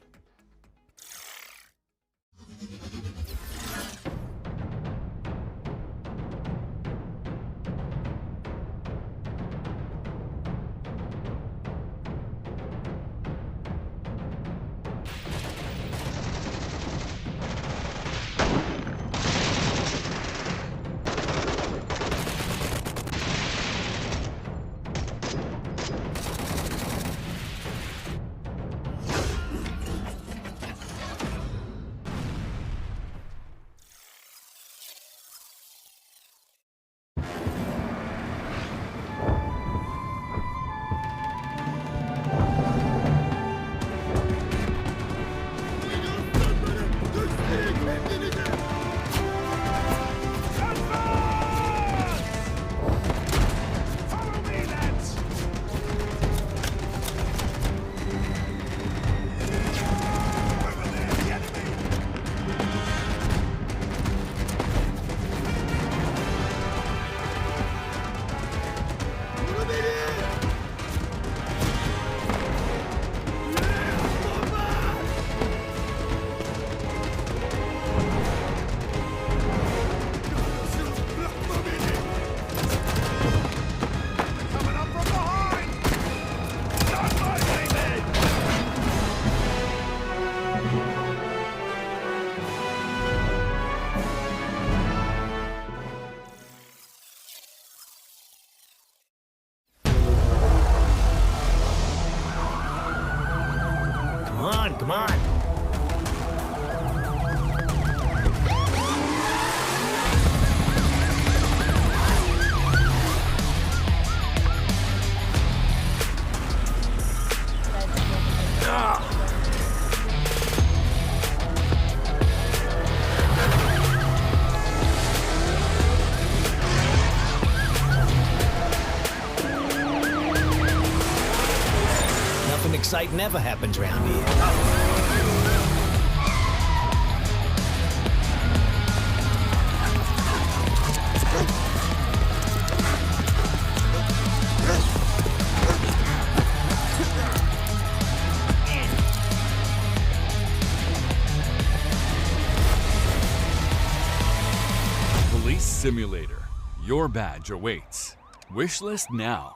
Come on. Nothing exciting ever happens around here. Police Simulator. Your badge awaits. Wishlist now.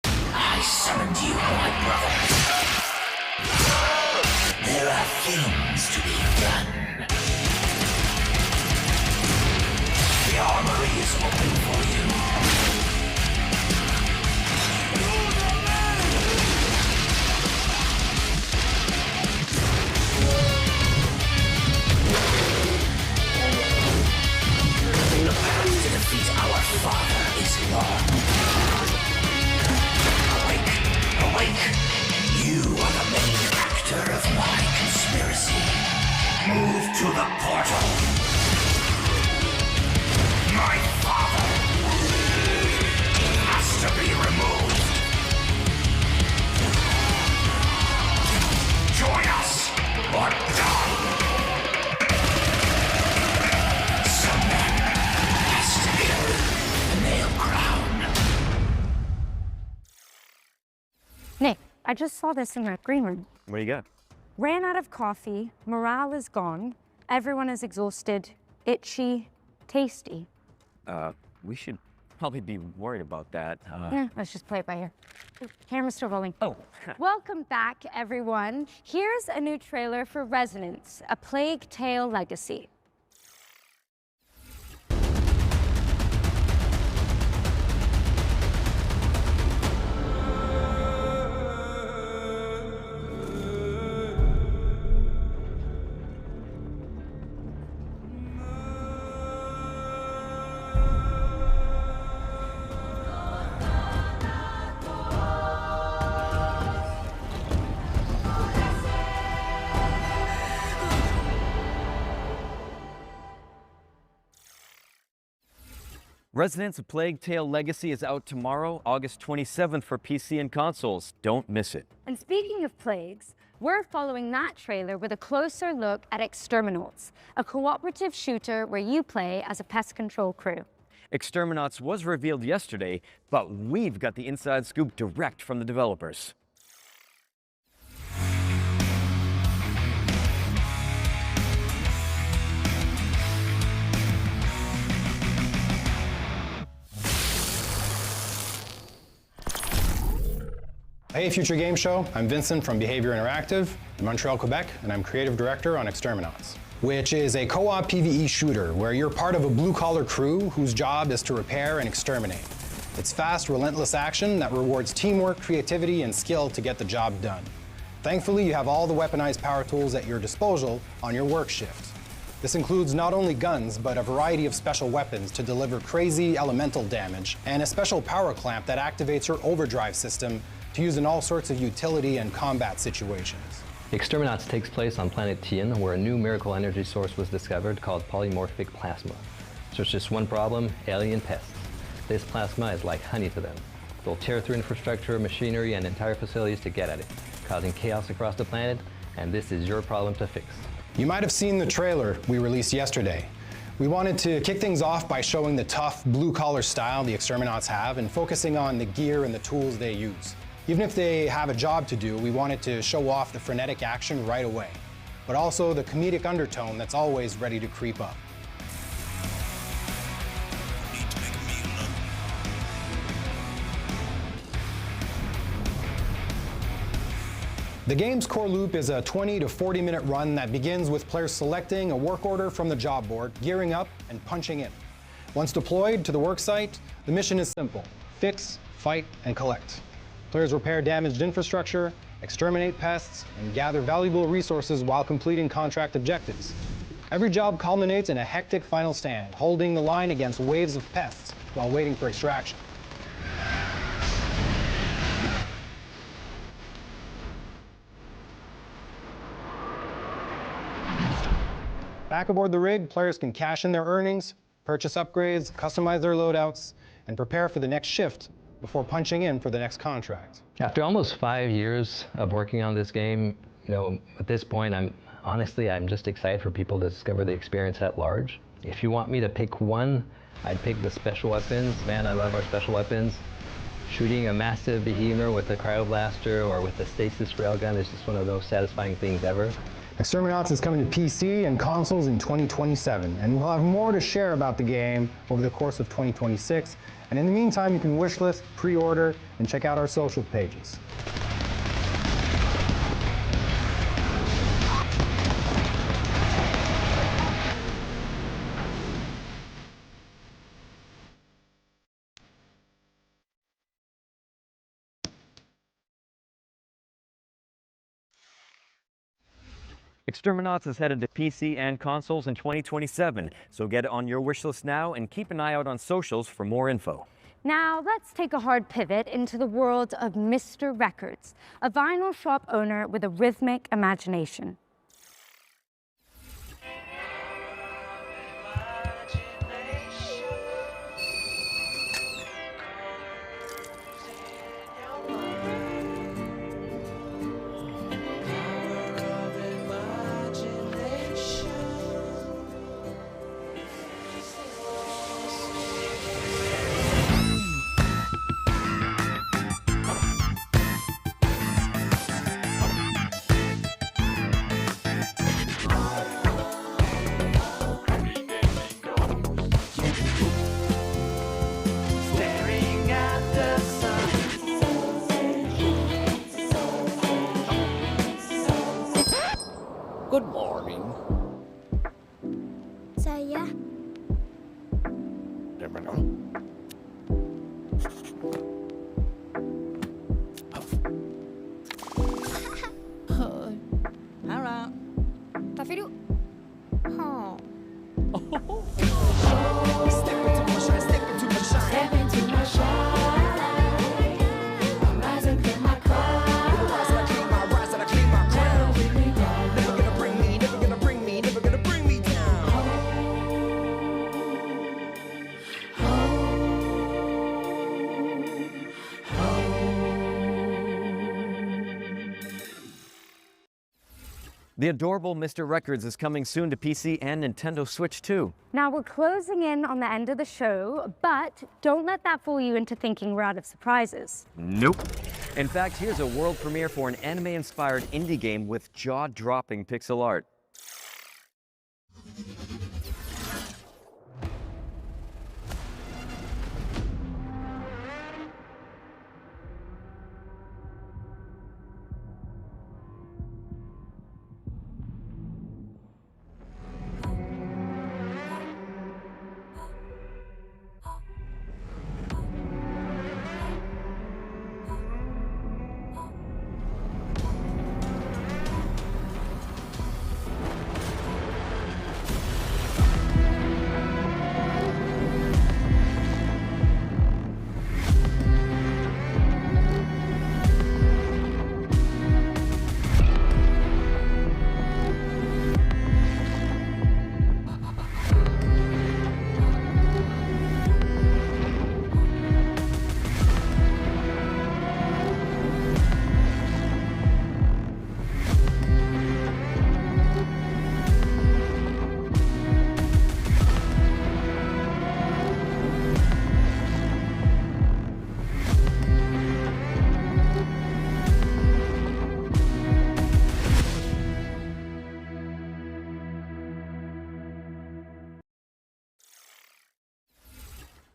I summoned you, my brother. There are things to be done. The armory is open for you. The path to defeat our father is long. Awake! You are the main actor of my conspiracy. Move to the portal. My father has to be removed. Join us or die. Some man has to carry the nail crown. Nick, I just saw this in that green room. What do you got? Ran out of coffee, morale is gone, everyone is exhausted, itchy, tasty. We should probably be worried about that. Yeah, let's just play it by ear. Camera's still rolling. Oh. Welcome back, everyone. Here's a new trailer for Resonance, A Plague Tale Legacy. Residents of Plague Tale Legacy is out tomorrow, August 27th for PC and consoles. Don't miss it. And speaking of plagues, we're following that trailer with a closer look at Exterminauts, a cooperative shooter where you play as a pest control crew. Exterminauts was revealed yesterday, but we've got the inside scoop direct from the developers. Hey, Future Game Show. I'm Vincent from Behavior Interactive in Montreal, Quebec, and I'm creative director on Exterminauts, which is a co-op PvE shooter where you're part of a blue-collar crew whose job is to repair and exterminate. It's fast, relentless action that rewards teamwork, creativity, and skill to get the job done. Thankfully, you have all the weaponized power tools at your disposal on your work shift. This includes not only guns, but a variety of special weapons to deliver crazy elemental damage, and a special power clamp that activates your overdrive system to use in all sorts of utility and combat situations. Exterminauts takes place on planet Tien, where a new miracle energy source was discovered called polymorphic plasma. So it's just one problem: alien pests. This plasma is like honey to them. They'll tear through infrastructure, machinery, and entire facilities to get at it, causing chaos across the planet, and this is your problem to fix. You might have seen the trailer we released yesterday. We wanted to kick things off by showing the tough, blue-collar style the Exterminauts have and focusing on the gear and the tools they use. Even if they have a job to do, we wanted to show off the frenetic action right away, but also the comedic undertone that's always ready to creep up. The game's core loop is a 20 to 40-minute run that begins with players selecting a work order from the job board, gearing up, and punching in. Once deployed to the work site, the mission is simple: fix, fight, and collect. Players repair damaged infrastructure, exterminate pests, and gather valuable resources while completing contract objectives. Every job culminates in a hectic final stand, holding the line against waves of pests while waiting for extraction. Back aboard the rig, players can cash in their earnings, purchase upgrades, customize their loadouts, and prepare for the next shift before punching in for the next contract. After almost 5 years of working on this game, at this point, I'm just excited for people to discover the experience at large. If you want me to pick one, I'd pick the special weapons. Man, I love our special weapons. Shooting a massive behemoth with a cryoblaster or with a stasis railgun is just one of those satisfying things ever. Exterminauts is coming to PC and consoles in 2027, and we'll have more to share about the game over the course of 2026. And in the meantime, you can wishlist, pre-order, and check out our social pages. Exterminauts is headed to PC and consoles in 2027, so get it on your wish list now and keep an eye out on socials for more info. Now let's take a hard pivot into the world of Mr. Records, a vinyl shop owner with a rhythmic imagination. The adorable Mr. Records is coming soon to PC and Nintendo Switch too. Now we're closing in on the end of the show, but don't let that fool you into thinking we're out of surprises. Nope. In fact, here's a world premiere for an anime-inspired indie game with jaw-dropping pixel art.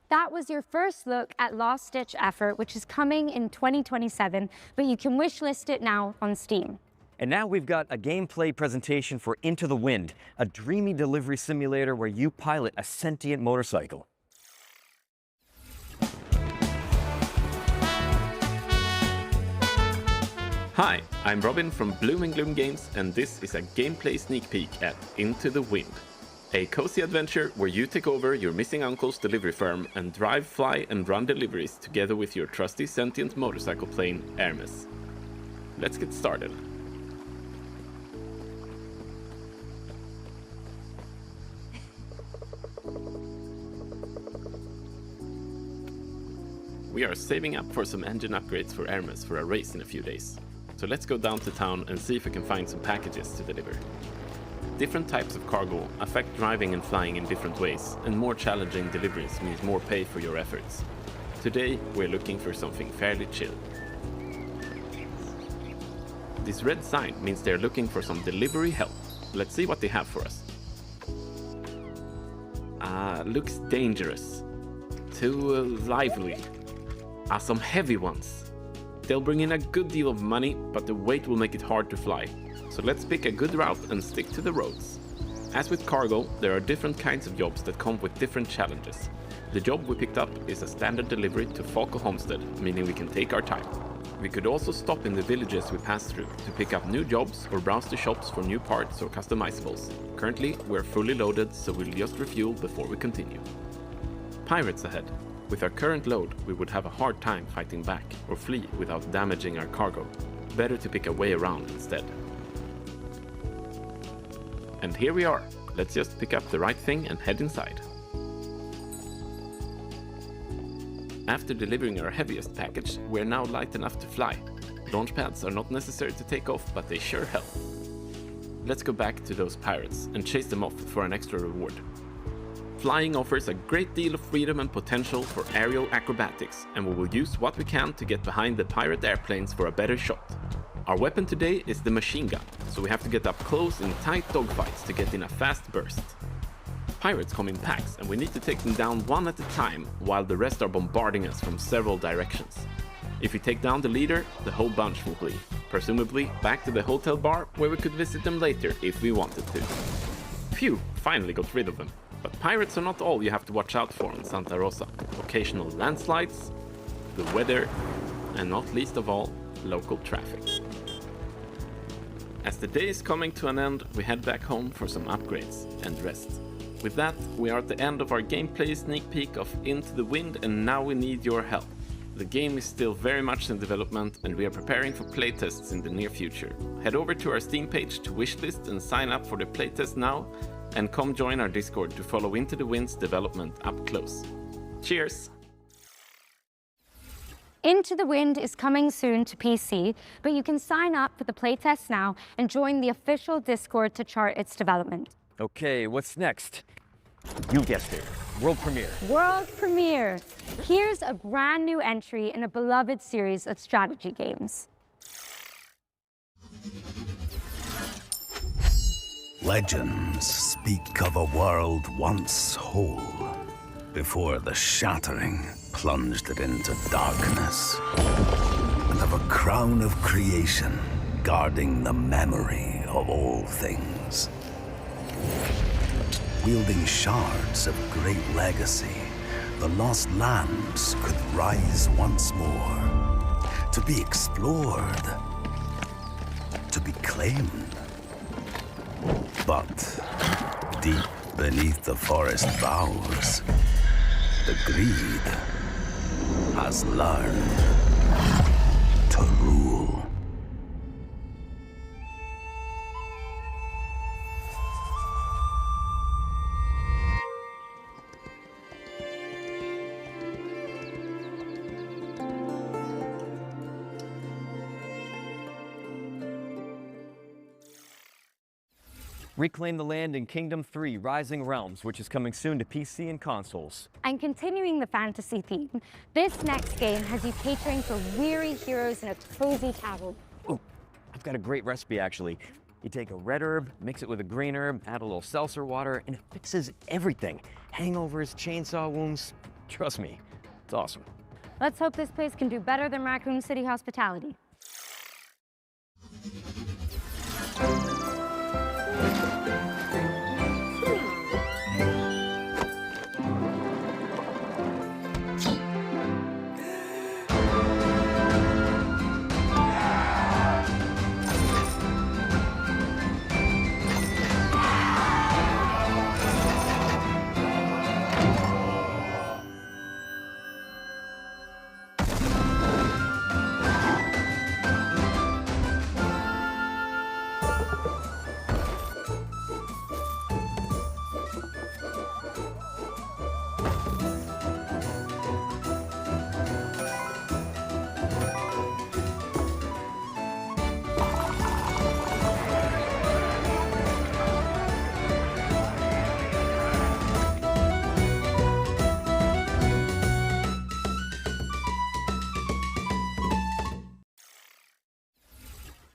That was your first look at Last Ditch Effort, which is coming in 2027, but you can wishlist it now on Steam. And now we've got a gameplay presentation for Into the Wind, a dreamy delivery simulator where you pilot a sentient motorcycle. Hi, I'm Robin from Bloom & Gloom Games, and this is a gameplay sneak peek at Into the Wind. A cozy adventure where you take over your missing uncle's delivery firm and drive, fly and run deliveries together with your trusty sentient motorcycle plane, Hermes. Let's get started. We are saving up for some engine upgrades for Hermes for a race in a few days. So let's go down to town and see if we can find some packages to deliver. Different types of cargo affect driving and flying in different ways, and more challenging deliveries means more pay for your efforts. Today, we're looking for something fairly chill. This red sign means they're looking for some delivery help. Let's see what they have for us. Looks dangerous. Too lively. Some heavy ones. They'll bring in a good deal of money, but the weight will make it hard to fly. So let's pick a good route and stick to the roads. As with cargo, there are different kinds of jobs that come with different challenges. The job we picked up is a standard delivery to Falco Homestead, meaning we can take our time. We could also stop in the villages we pass through to pick up new jobs or browse the shops for new parts or customizables. Currently, we're fully loaded, so we'll just refuel before we continue. Pirates ahead. With our current load, we would have a hard time fighting back or flee without damaging our cargo. Better to pick a way around instead. And here we are. Let's just pick up the right thing and head inside. After delivering our heaviest package, we're now light enough to fly. Launch pads are not necessary to take off, but they sure help. Let's go back to those pirates and chase them off for an extra reward. Flying offers a great deal of freedom and potential for aerial acrobatics, and we will use what we can to get behind the pirate airplanes for a better shot. Our weapon today is the machine gun, so we have to get up close in tight dogfights to get in a fast burst. Pirates come in packs, and we need to take them down one at a time, while the rest are bombarding us from several directions. If we take down the leader, the whole bunch will flee, presumably back to the hotel bar, where we could visit them later if we wanted to. Phew, finally got rid of them. But pirates are not all you have to watch out for in Santa Rosa. Occasional landslides, the weather, and not least of all, local traffic. As the day is coming to an end, we head back home for some upgrades and rest. With that, we are at the end of our gameplay sneak peek of Into the Wind, and now we need your help. The game is still very much in development, and we are preparing for playtests in the near future. Head over to our Steam page to wishlist and sign up for the playtest now, and come join our Discord to follow Into the Wind's development up close. Cheers! Into the Wind is coming soon to PC, but you can sign up for the playtest now and join the official Discord to chart its development. Okay, what's next? You guessed it. World premiere. World premiere! Here's a brand new entry in a beloved series of strategy games. Legends speak of a world once whole, before the shattering plunged it into darkness, and of a crown of creation guarding the memory of all things. Wielding shards of great legacy, the lost lands could rise once more, to be explored, to be claimed. But deep beneath the forest boughs, the greed has learned to rule. Reclaim the Land in Kingdom 3 Rising Realms, which is coming soon to PC and consoles. And continuing the fantasy theme, this next game has you catering for weary heroes in a cozy tavern. Oh, I've got a great recipe actually. You take a red herb, mix it with a green herb, add a little seltzer water, and it fixes everything. Hangovers, chainsaw wounds, trust me, it's awesome. Let's hope this place can do better than Raccoon City hospitality.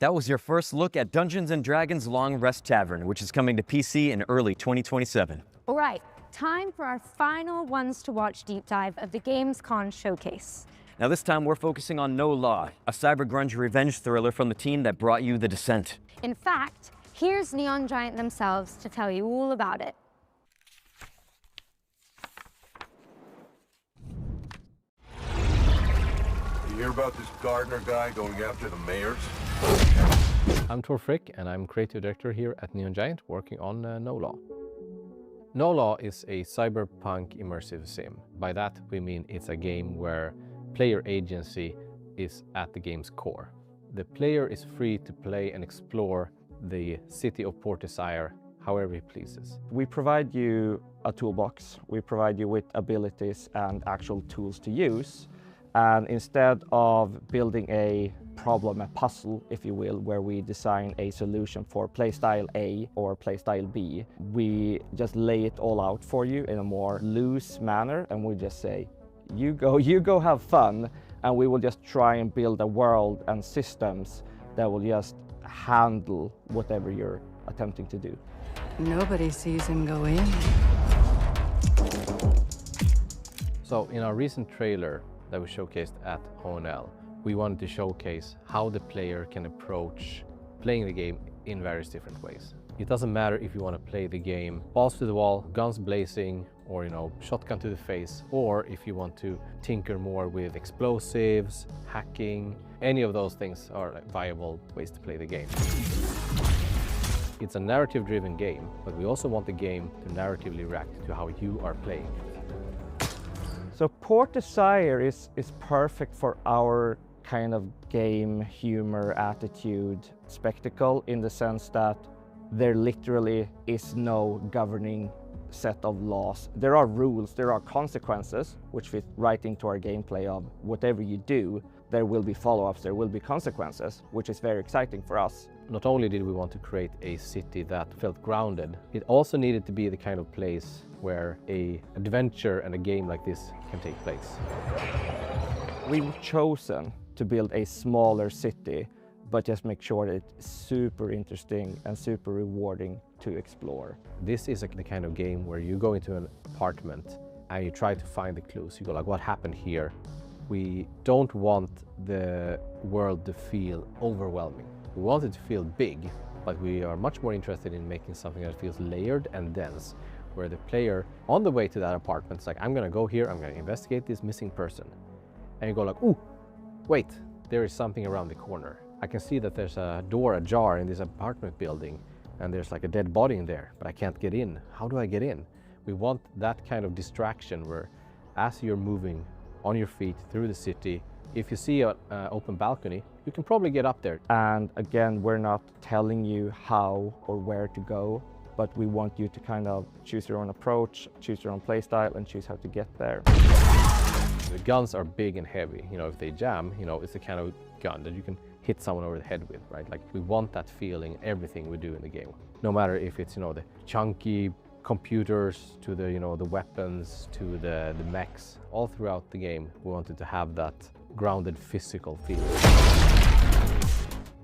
That was your first look at Dungeons & Dragons Long Rest Tavern, which is coming to PC in early 2027. All right, time for our final ones to watch deep dive of the GamesCon showcase. Now this time we're focusing on No Law, a cyber grunge revenge thriller from the team that brought you The Descent. In fact, here's Neon Giant themselves to tell you all about it. You hear about this Gardner guy going after the mayors? I'm Tor Frick, and I'm creative director here at Neon Giant, working on No Law. No Law is a cyberpunk immersive sim. By that we mean it's a game where player agency is at the game's core. The player is free to play and explore the city of Port Desire however he pleases. We provide you a toolbox. We provide you with abilities and actual tools to use. And instead of building a problem, a puzzle, if you will, where we design a solution for playstyle A or playstyle B, we just lay it all out for you in a more loose manner, and we just say, you go have fun, and we will just try and build a world and systems that will just handle whatever you're attempting to do. Nobody sees him go in. So in our recent trailer that we showcased at ONL, we wanted to showcase how the player can approach playing the game in various different ways. It doesn't matter if you want to play the game balls to the wall, guns blazing, or shotgun to the face, or if you want to tinker more with explosives, hacking. Any of those things are viable ways to play the game. It's a narrative-driven game, but we also want the game to narratively react to how you are playing it. So Port Desire is perfect for our kind of game, humor, attitude, spectacle, in the sense that there literally is no governing set of laws. There are rules, there are consequences, which fit right into our gameplay of whatever you do, there will be follow-ups, there will be consequences, which is very exciting for us. Not only did we want to create a city that felt grounded, it also needed to be the kind of place where an adventure and a game like this can take place. We've chosen to build a smaller city, but just make sure that it's super interesting and super rewarding to explore. This is the kind of game where you go into an apartment and you try to find the clues. You go like, what happened here? We don't want the world to feel overwhelming. We want it to feel big, but we are much more interested in making something that feels layered and dense, where the player on the way to that apartment is like, I'm gonna go here, I'm gonna investigate this missing person. And you go like, ooh, wait, there is something around the corner. I can see that there's a door ajar in this apartment building and there's like a dead body in there, but I can't get in. How do I get in? We want that kind of distraction where as you're moving on your feet through the city, if you see an open balcony, you can probably get up there. And again, we're not telling you how or where to go, but we want you to kind of choose your own approach, choose your own play style, and choose how to get there. The guns are big and heavy. You know, if they jam, you know, it's the kind of gun that you can hit someone over the head with, right? Like, we want that feeling in everything we do in the game. No matter if it's, you know, the chunky computers to the, you know, the weapons to the mechs, all throughout the game, we wanted to have that grounded physical feel.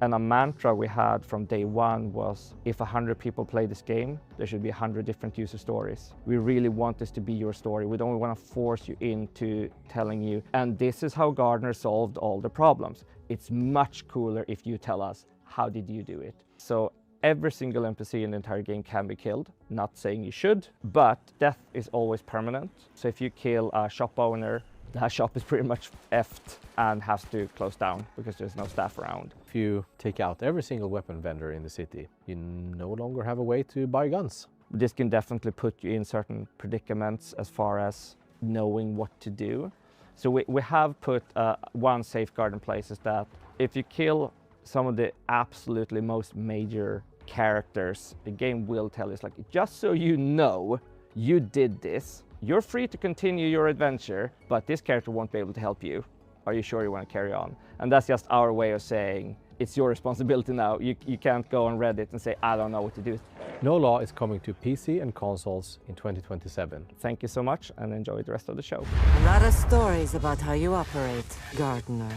And a mantra we had from day one was, if 100 people play this game, there should be 100 different user stories. We really want this to be your story. We don't want to force you into telling you, and this is how Gardner solved all the problems. It's much cooler if you tell us, how did you do it? So every single NPC in the entire game can be killed. Not saying you should, but death is always permanent. So if you kill a shop owner, that shop is pretty much effed and has to close down because there's no staff around. If you take out every single weapon vendor in the city, you no longer have a way to buy guns. This can definitely put you in certain predicaments as far as knowing what to do. So we have put one safeguard in place, is that if you kill some of the absolutely most major characters, the game will tell you, it's like, just so you know, you did this. You're free to continue your adventure, but this character won't be able to help you. Are you sure you want to carry on? And that's just our way of saying, it's your responsibility now. You can't go on Reddit and say, I don't know what to do. No Law is coming to PC and consoles in 2027. Thank you so much, and enjoy the rest of the show. A lot of stories about how you operate, Gardner.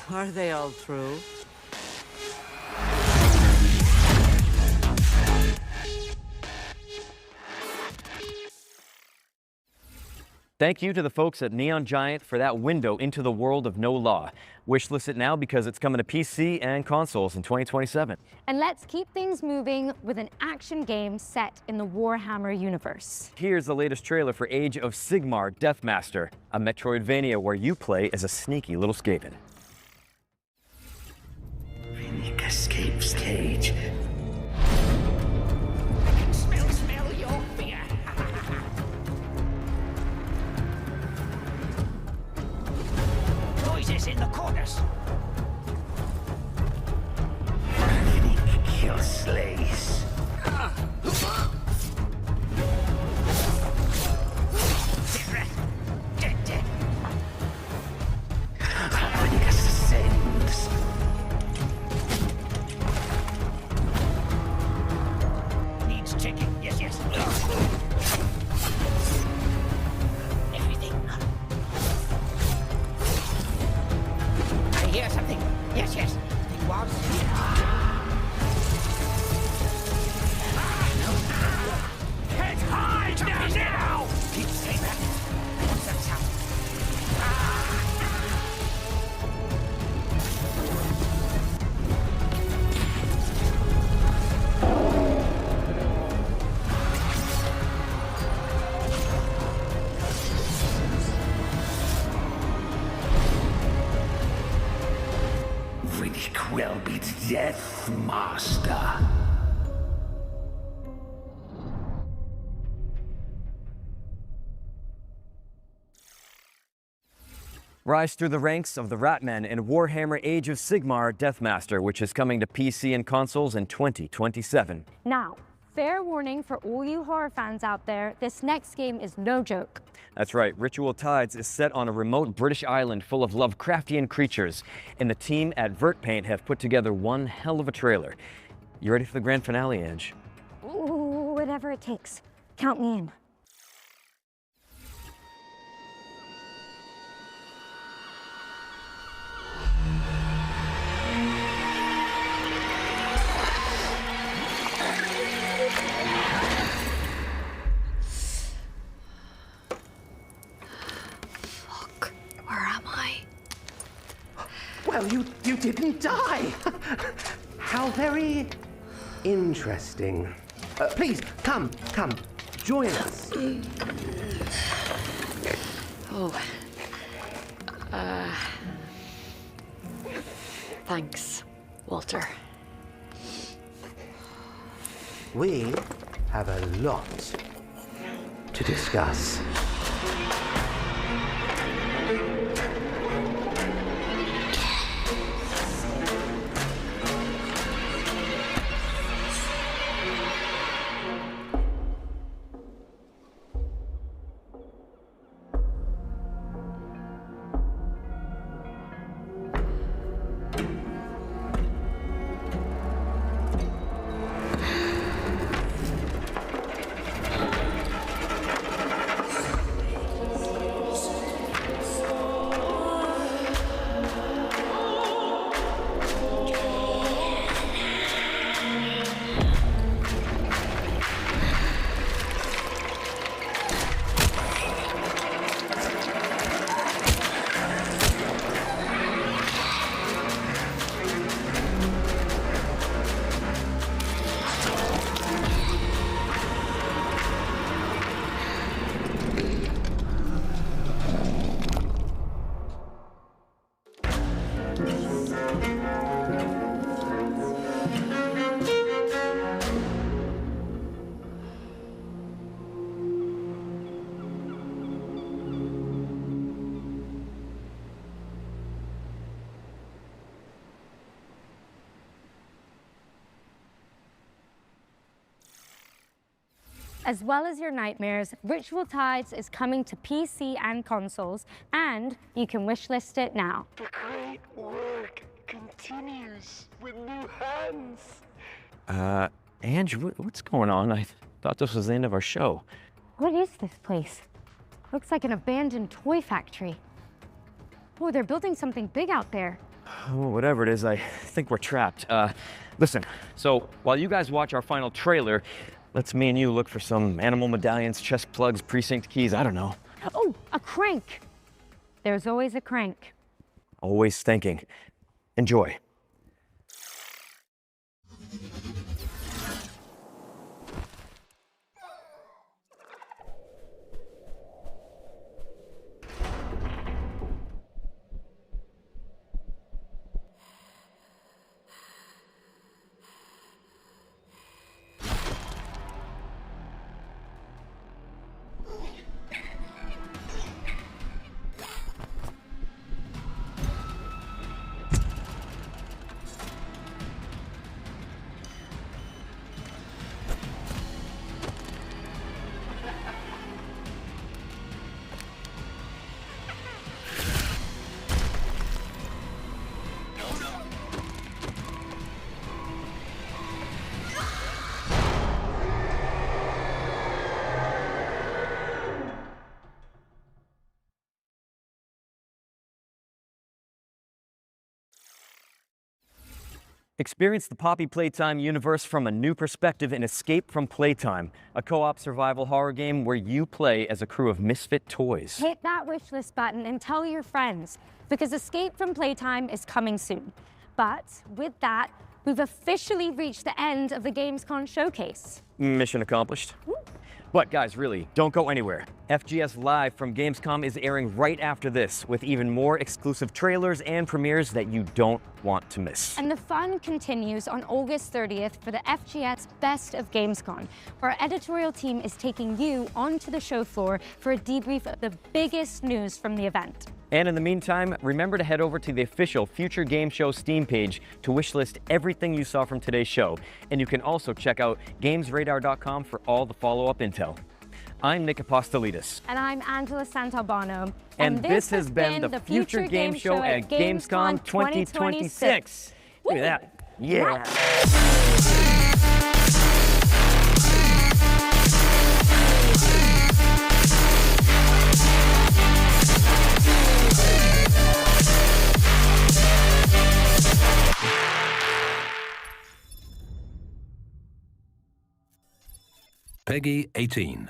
Are they all true? Thank you to the folks at Neon Giant for that window into the world of No Law. Wishlist it now because it's coming to PC and consoles in 2027. And let's keep things moving with an action game set in the Warhammer universe. Here's the latest trailer for Age of Sigmar Deathmaster, a Metroidvania where you play as a sneaky little Skaven. Riddick escapes cage. I can smell your fear. Noises in the corners. Riddick kills slays. Dead. Riddick ascends. Needs checking. Yes. Everything. I hear something. Yes. It was here. Head high now! Keep saying that. What's that sound? Riddick will be the Death Master. Rise through the ranks of the Ratmen in Warhammer Age of Sigmar Deathmaster, which is coming to PC and consoles in 2027. Now, fair warning for all you horror fans out there, this next game is no joke. That's right, Ritual Tides is set on a remote British island full of Lovecraftian creatures, and the team at VertPaint have put together one hell of a trailer. You ready for the grand finale, Ange? Ooh, whatever it takes. Count me in. Well, you didn't die. How very interesting. Please, come, join us. Oh. Thanks, Walter. We have a lot to discuss. As well as your nightmares, Ritual Tides is coming to PC and consoles, and you can wishlist it now. The great work continues with new hands. Ange, what's going on? I thought this was the end of our show. What is this place? Looks like an abandoned toy factory. Oh, they're building something big out there. Oh, whatever it is, I think we're trapped. Listen, so while you guys watch our final trailer, let's me and you look for some animal medallions, chest plugs, precinct keys, I don't know. Oh, a crank. There's always a crank. Always thinking. Enjoy. Experience the Poppy Playtime universe from a new perspective in Escape from Playtime, a co-op survival horror game where you play as a crew of misfit toys. Hit that wishlist button and tell your friends, because Escape from Playtime is coming soon. But with that, we've officially reached the end of the Gamescom showcase. Mission accomplished. But guys, really, don't go anywhere. FGS Live from Gamescom is airing right after this, with even more exclusive trailers and premieres that you don't want to miss. And the fun continues on August 30th for the FGS Best of Gamescom, where our editorial team is taking you onto the show floor for a debrief of the biggest news from the event. And in the meantime, remember to head over to the official Future Game Show Steam page to wishlist everything you saw from today's show. And you can also check out gamesradar.com for all the follow-up intel. I'm Nick Apostolidis. And I'm Angela Santalbano. And this has been the Future Game Show at Gamescom 2026. Look at that. Yeah. Peggy 18.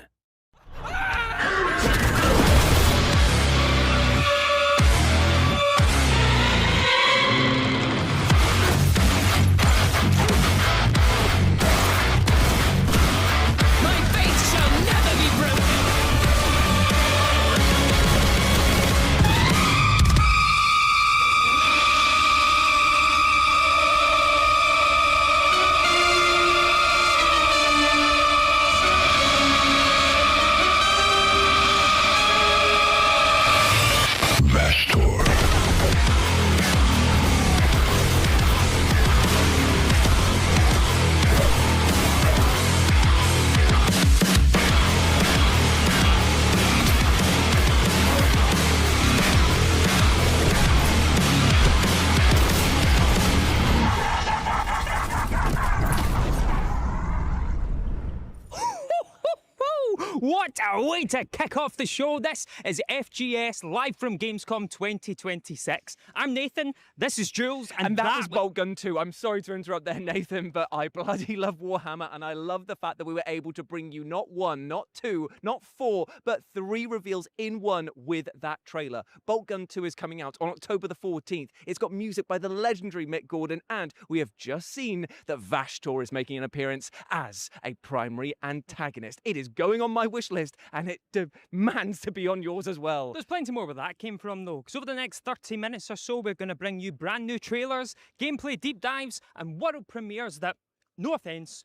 What a way to kick off the show. This is FGS Live from Gamescom 2026. I'm Nathan, this is Jules, and that was Boltgun 2. I'm sorry to interrupt there, Nathan, but I bloody love Warhammer, and I love the fact that we were able to bring you not one, not two, not four, but 3 reveals in one with that trailer. Boltgun 2 is coming out on October the 14th. It's got music by the legendary Mick Gordon, and we have just seen that Vashtor is making an appearance as a primary antagonist. It is going on my wish list, and it demands to be on yours as well. There's plenty more where that came from though, because over the next 30 minutes or so we're going to bring you brand new trailers, gameplay deep dives, and world premieres that, no offence,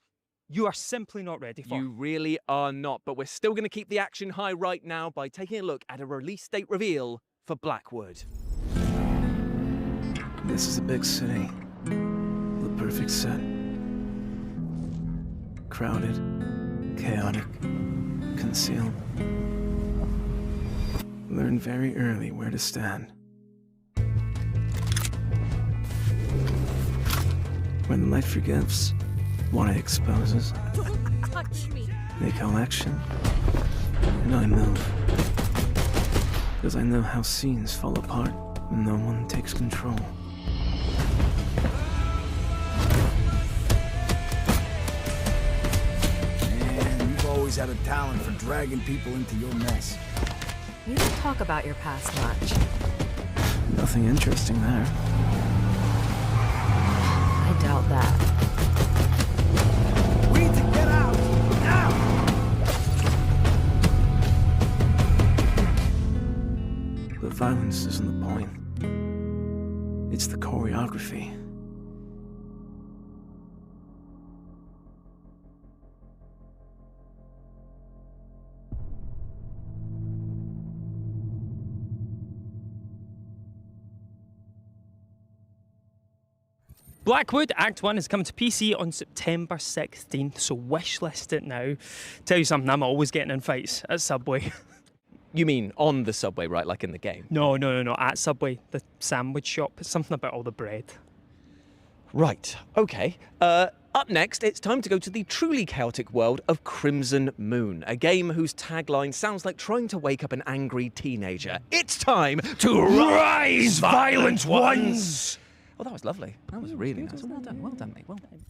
you are simply not ready for. You really are not, but we're still going to keep the action high right now by taking a look at a release date reveal for Blackwood. This is a big city. The perfect set. Crowded, chaotic, concealed. Learn very early where to stand. When the light forgives, what it exposes. Don't touch me. They call action, and I move. Because I know how scenes fall apart when no one takes control. Man, you've always had a talent for dragging people into your mess. You don't talk about your past much. Nothing interesting there. I doubt that. We need to get out, now! The violence isn't the point. It's the choreography. Blackwood Act 1 is coming to PC on September 16th, so wishlist it now. Tell you something, I'm always getting in fights at Subway. You mean on the Subway, right? Like in the game? No, at Subway, the sandwich shop. It's something about all the bread. Right, okay. Up next, it's time to go to the truly chaotic world of Crimson Moon, a game whose tagline sounds like trying to wake up an angry teenager. It's time to rise, violent ones! Oh, that was lovely. That was really nice. Well done, mate. Well done.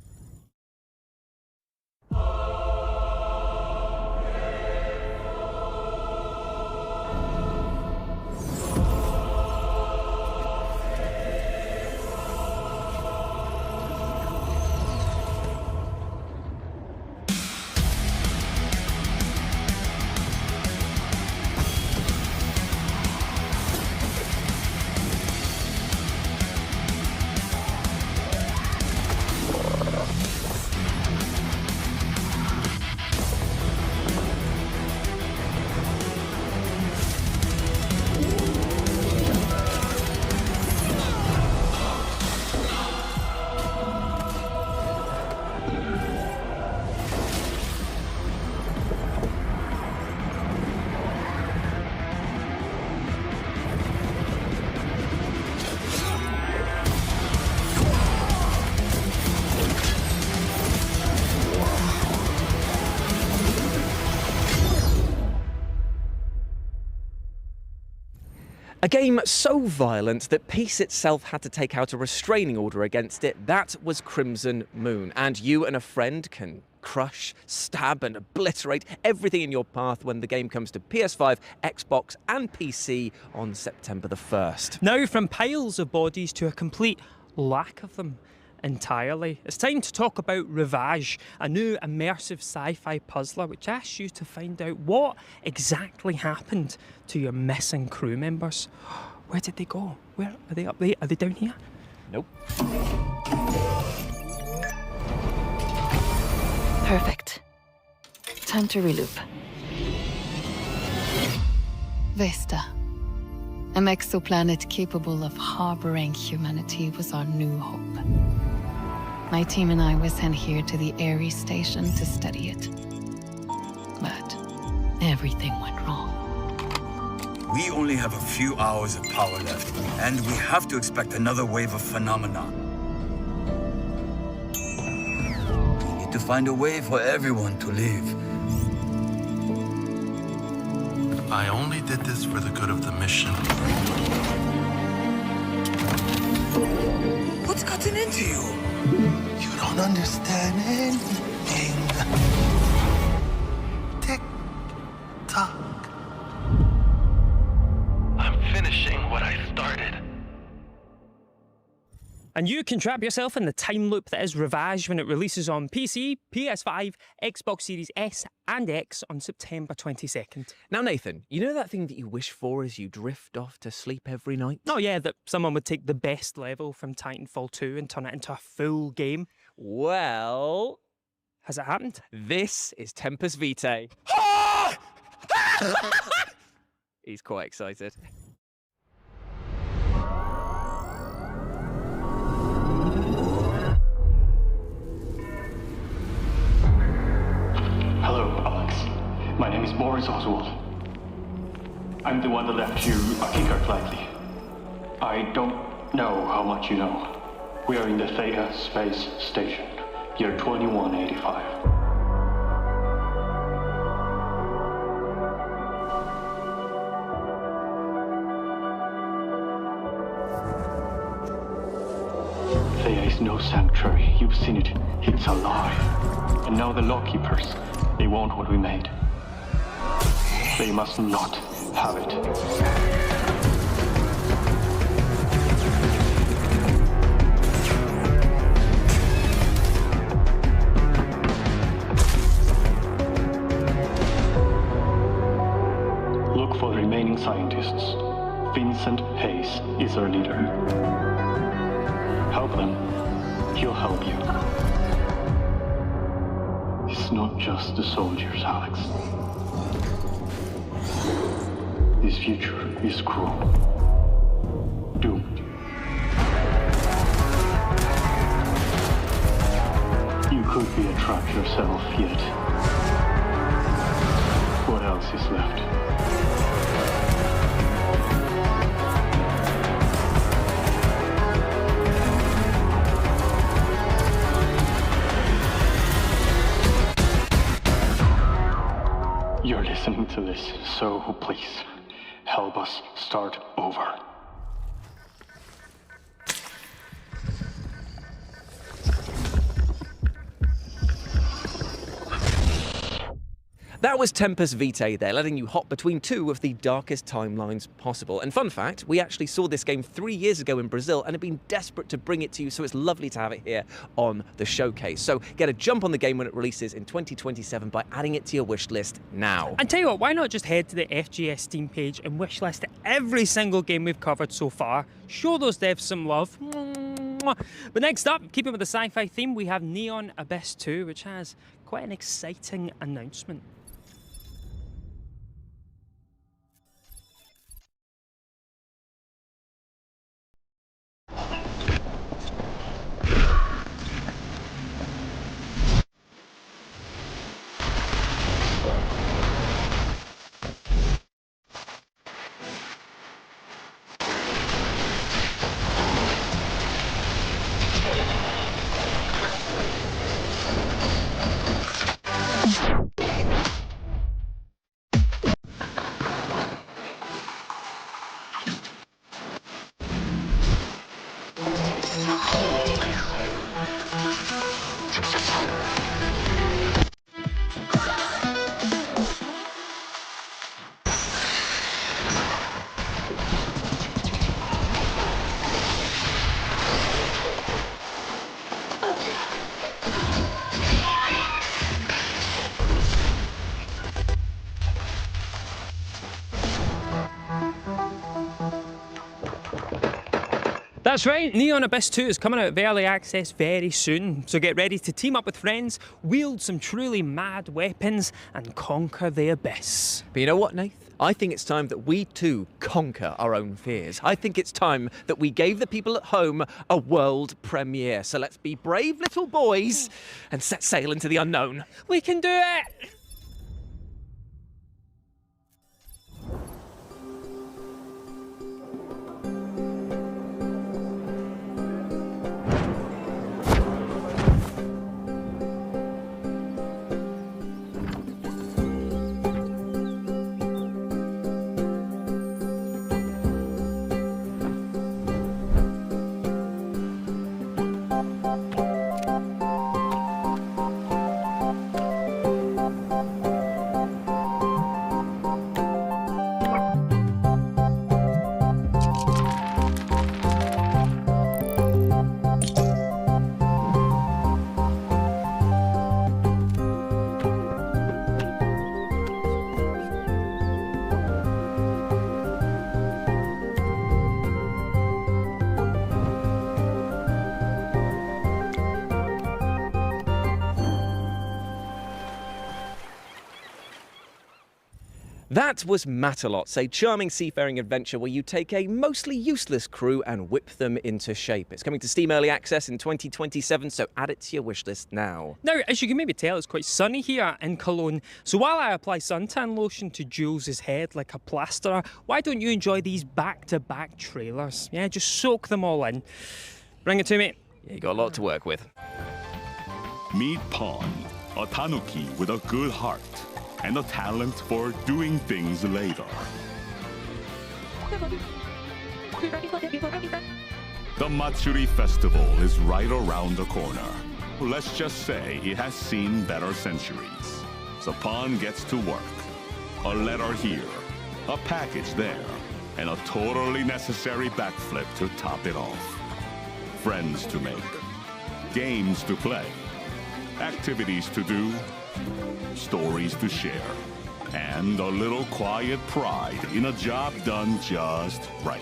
A game so violent that peace itself had to take out a restraining order against it. That was Crimson Moon. And you and a friend can crush, stab and obliterate everything in your path when the game comes to PS5, Xbox and PC on September the 1st. Now from piles of bodies to a complete lack of them entirely, it's time to talk about Rivage, a new immersive sci-fi puzzler which asks you to find out what exactly happened to your missing crew members. Where did they go? Where are they? Up there? Are they down here? Nope. Perfect. Time to reloop. Vesta. An exoplanet capable of harboring humanity was our new hope. My team and I were sent here to the Ares station to study it. But everything went wrong. We only have a few hours of power left, and we have to expect another wave of phenomena. We need to find a way for everyone to live. I only did this for the good of the mission. What's gotten into you? You don't understand anything. Tick tock. I'm finishing what I started. And you can trap yourself in the time loop that is Rivage when it releases on PC, PS5, Xbox Series S and X on September 22nd. Now Nathan, you know that thing that you wish for as you drift off to sleep every night? Oh yeah, that someone would take the best level from Titanfall 2 and turn it into a full game. Well... has it happened? This is Tempus Vitae. He's quite excited. Hello, Alex. My name is Boris Oswald. I'm the one that left you a keycard likely. I don't know how much you know. We are in the Theta Space Station, year 2185. Thea is no sanctuary. You've seen it. It's alive. And now the lawkeepers, they want what we made. They must not have it. Look for the remaining scientists. Vincent Hayes is our leader. Help them. He'll help you. It's not just the soldiers, Alex. This future is cruel. Doomed. You could be a trap yourself yet. What else is left? You're listening to this, so please, help us start over. That was Tempus Vitae there, letting you hop between two of the darkest timelines possible. And fun fact, we actually saw this game 3 years ago in Brazil and have been desperate to bring it to you, so it's lovely to have it here on the showcase. So get a jump on the game when it releases in 2027 by adding it to your wish list now. And tell you what, why not just head to the FGS Steam page and wishlist every single game we've covered so far? Show those devs some love. But next up, keeping with the sci-fi theme, we have Neon Abyss 2, which has quite an exciting announcement. That's right, Neon Abyss 2 is coming out of early access very soon, so get ready to team up with friends, wield some truly mad weapons, and conquer the abyss. But you know what, Nath? I think it's time that we too conquer our own fears. I think it's time that we gave the people at home a world premiere. So let's be brave little boys and set sail into the unknown. We can do it! That was Matterlots, a charming seafaring adventure where you take a mostly useless crew and whip them into shape. It's coming to Steam Early Access in 2027, so add it to your wishlist now. Now, as you can maybe tell, it's quite sunny here in Cologne, so while I apply suntan lotion to Jules' head like a plasterer, why don't you enjoy these back-to-back trailers? Yeah, just soak them all in. Bring it to me. Yeah, you got a lot to work with. Meet Pawn, a tanuki with a good heart and a talent for doing things later. The Matsuri Festival is right around the corner. Let's just say it has seen better centuries. So Pawn gets to work. A letter here, a package there, and a totally necessary backflip to top it off. Friends to make, games to play, activities to do, stories to share, and a little quiet pride in a job done just right.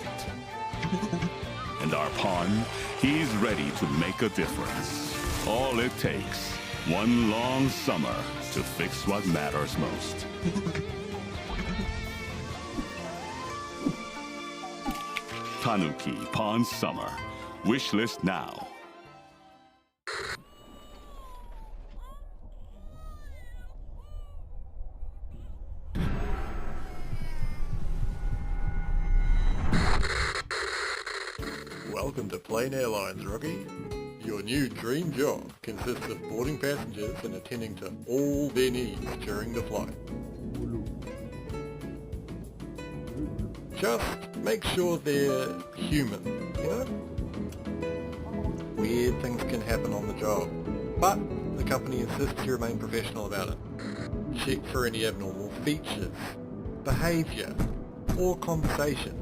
And our Pawn, he's ready to make a difference. All it takes, one long summer to fix what matters most. Tanuki Pawn Summer. Wishlist now. Welcome to Plane Airlines, rookie. Your new dream job consists of boarding passengers and attending to all their needs during the flight. Just make sure they're human, you know? Weird things can happen on the job, but the company insists you remain professional about it. Check for any abnormal features, behaviour, or conversation.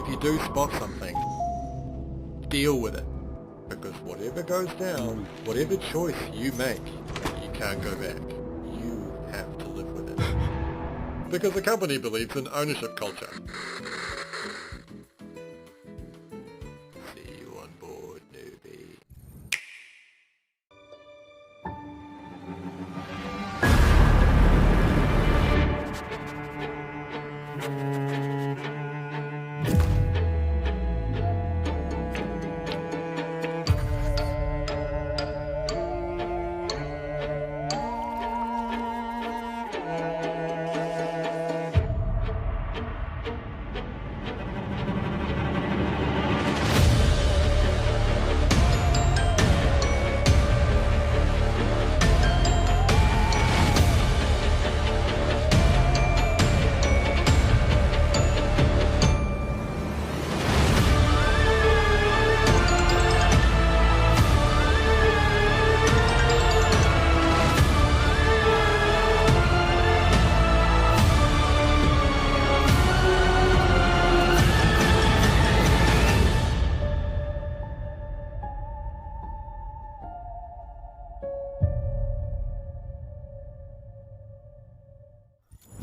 If you do spot something, deal with it, because whatever goes down, whatever choice you make, you can't go back. You have to live with it. Because the company believes in ownership culture. See you on board, newbie.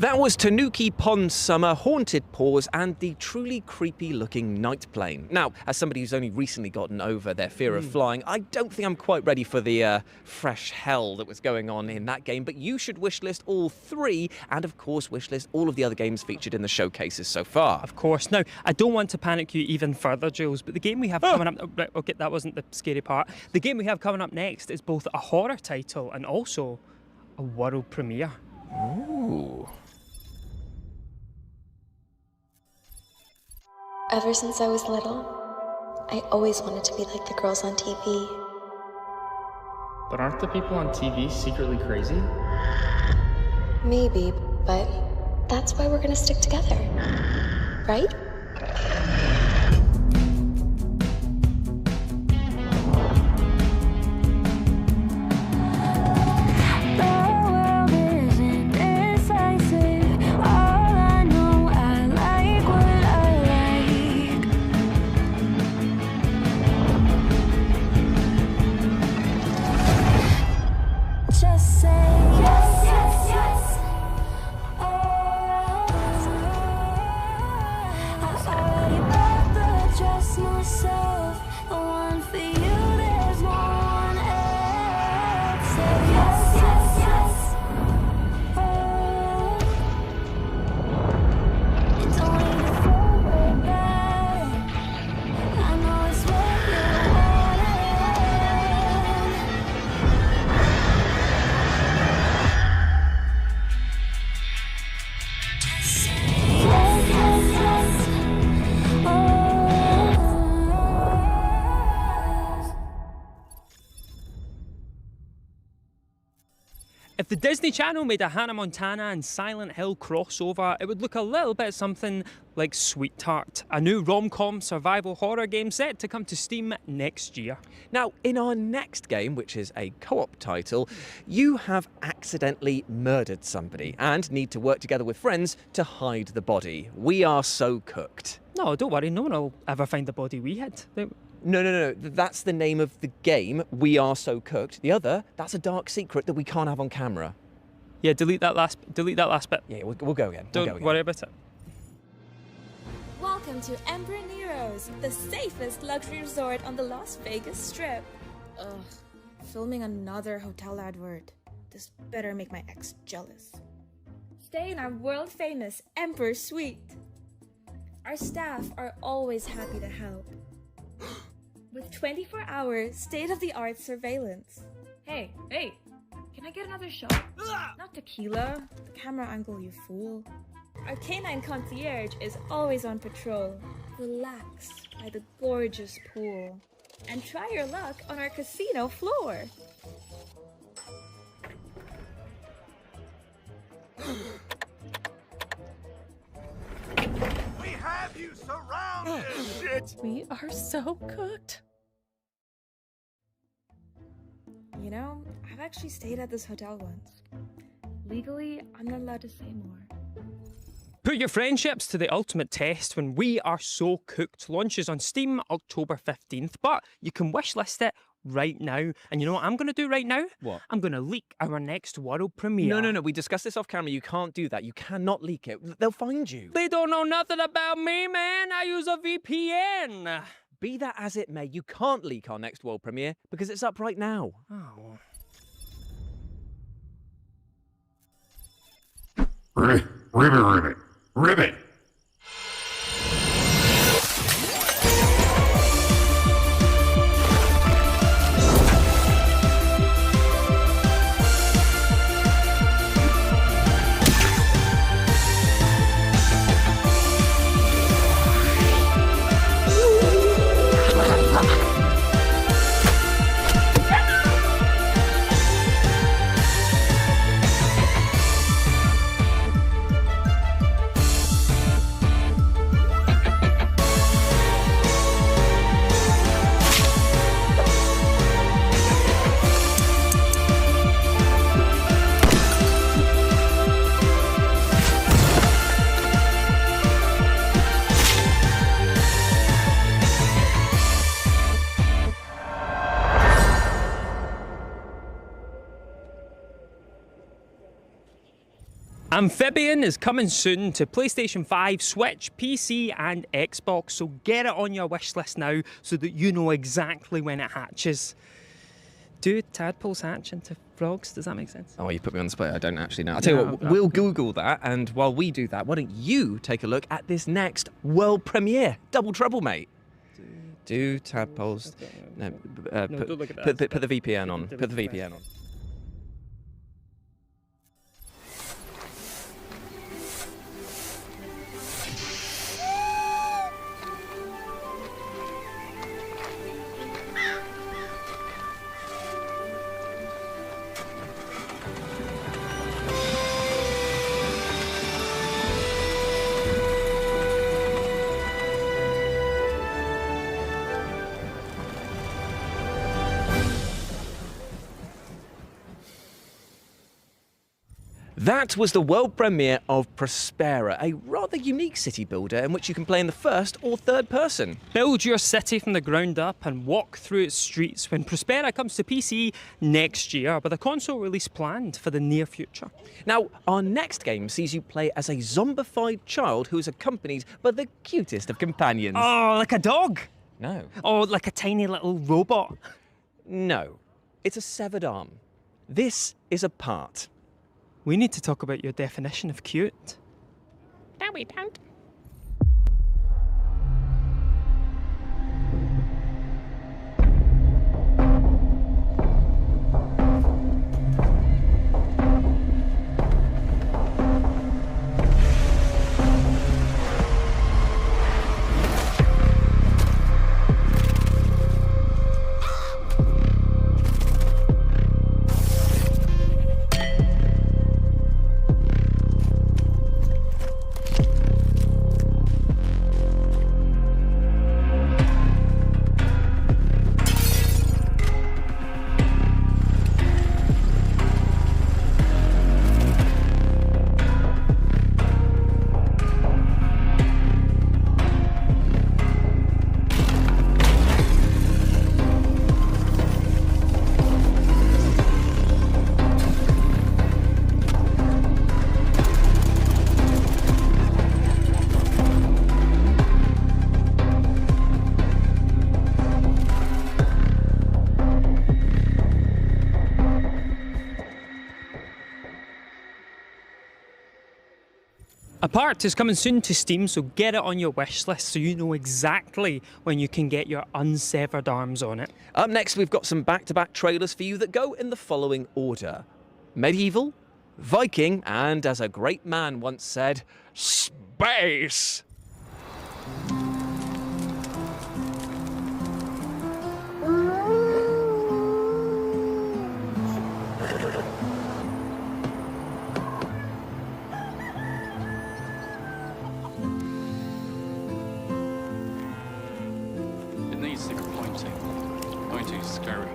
That was Tanuki Pond Summer, Haunted Paws, and the truly creepy-looking night plane. Now, as somebody who's only recently gotten over their fear of flying, I don't think I'm quite ready for the fresh hell that was going on in that game, but you should wishlist all 3, and of course wishlist all of the other games featured in the showcases so far. Of course. Now, I don't want to panic you even further, Jules, but the game we have coming up... Right, okay, that wasn't the scary part. The game we have coming up next is both a horror title and also a world premiere. Ooh. Ever since I was little, I always wanted to be like the girls on TV. But aren't the people on TV secretly crazy? Maybe, but that's why we're gonna stick together, right? If the Disney Channel made a Hannah Montana and Silent Hill crossover, it would look a little bit something like Sweetheart, a new rom-com survival horror game set to come to Steam next year. Now, in our next game, which is a co-op title, you have accidentally murdered somebody and need to work together with friends to hide the body. We are so cooked. No, don't worry, no one will ever find the body we hid. No. That's the name of the game, We Are So Cooked. The other, that's a dark secret that we can't have on camera. Yeah, delete that last bit. Yeah, we'll go again. Don't worry about it. Welcome to Emperor Nero's, the safest luxury resort on the Las Vegas Strip. Ugh, filming another hotel advert. This better make my ex jealous. Stay in our world-famous Emperor Suite. Our staff are always happy to help. With 24-hour state-of-the-art surveillance. Hey, can I get another shot? Not tequila, the camera angle, you fool. Our canine concierge is always on patrol. Relax by the gorgeous pool. And try your luck on our casino floor. We have you surrounded! Shit! We are so cooked. You know, I've actually stayed at this hotel once. Legally, I'm not allowed to say more. Put your friendships to the ultimate test when We Are So Cooked launches on Steam October 15th, but you can wishlist it right now. And you know what I'm going to do right now? What? I'm going to leak our next world premiere. No. We discussed this off camera. You can't do that. You cannot leak it. They'll find you. They don't know nothing about me, man. I use a VPN. Be that as it may, you can't leak our next world premiere because it's up right now. Oh. Ribbit! Amphibian is coming soon to PlayStation 5, Switch, PC and Xbox, so get it on your wish list now so that you know exactly when it hatches. Do tadpoles hatch into frogs? Does that make sense? Oh, you put me on the spot. I don't actually know. I'll tell you what, we'll Google that, and while we do that, why don't you take a look at this next world premiere? Double trouble, mate. Do tadpoles... No, don't look at that. Put the VPN on. Put the VPN on. That was the world premiere of Prospera, a rather unique city builder in which you can play in the first or third person. Build your city from the ground up and walk through its streets when Prospera comes to PC next year, with a console release planned for the near future. Now, our next game sees you play as a zombified child who is accompanied by the cutest of companions. Oh, like a dog? No. Oh, like a tiny little robot? No. It's a severed arm. This is a part. We need to talk about your definition of cute. No, we don't. A part is coming soon to Steam, so get it on your wish list so you know exactly when you can get your unsevered arms on it. Up next, we've got some back-to-back trailers for you that go in the following order: Medieval, Viking, and as a great man once said, space! Scary.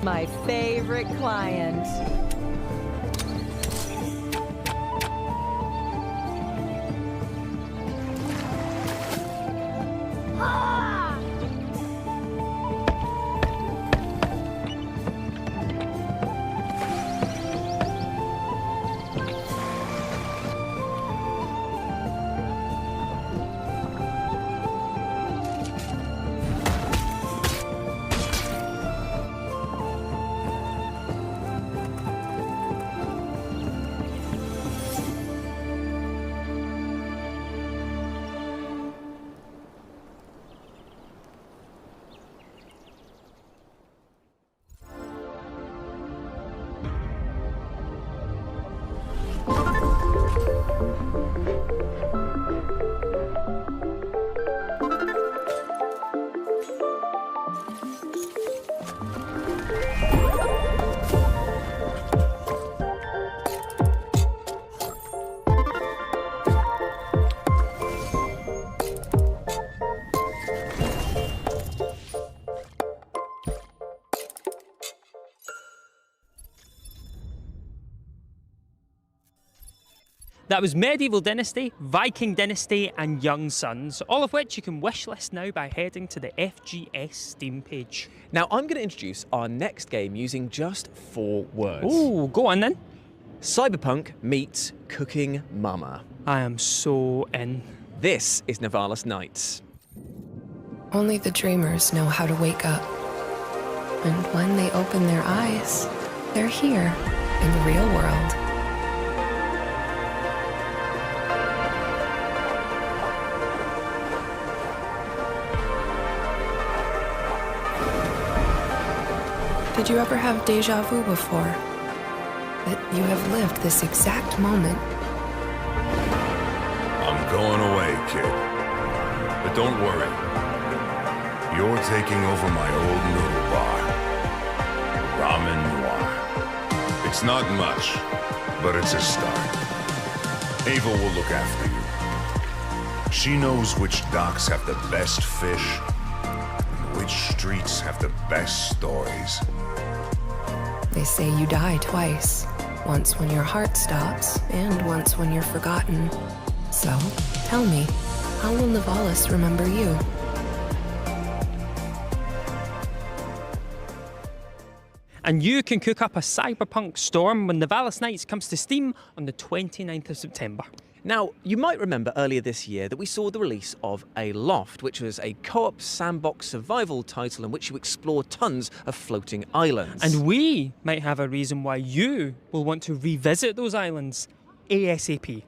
My favorite client. That was Medieval Dynasty, Viking Dynasty and Young Sons, all of which you can wishlist now by heading to the FGS Steam page. Now I'm going to introduce our next game using just 4 words. Ooh, go on then. Cyberpunk meets Cooking Mama. I am so in. This is Novalis Nights. Only the dreamers know how to wake up. And when they open their eyes, they're here in the real world. Did you ever have déjà vu before? That you have lived this exact moment? I'm going away, kid. But don't worry. You're taking over my old noodle bar. Ramen Noir. It's not much, but it's a start. Ava will look after you. She knows which docks have the best fish, and which streets have the best stories. They say you die twice. Once when your heart stops, and once when you're forgotten. So, tell me, how will Novalis remember you? And you can cook up a cyberpunk storm when Novalis Nights comes to Steam on the 29th of September. Now, you might remember earlier this year that we saw the release of Aloft, which was a co-op sandbox survival title in which you explore tons of floating islands. And we might have a reason why you will want to revisit those islands ASAP.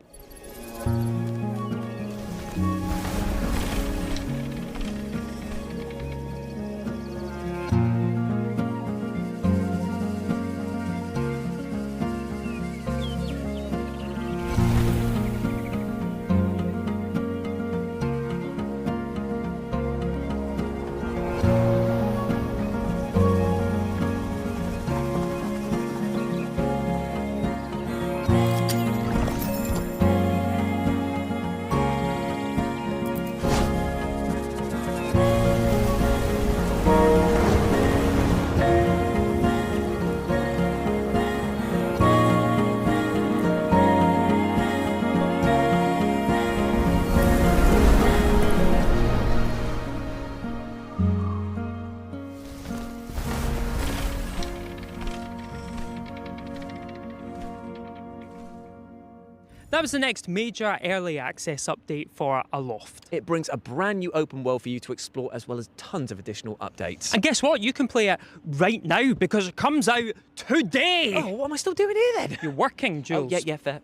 That was the next major early access update for Aloft. It brings a brand new open world for you to explore, as well as tons of additional updates. And guess what? You can play it right now because it comes out today. Oh, what am I still doing here then? You're working, Jules. Oh, yeah, fair.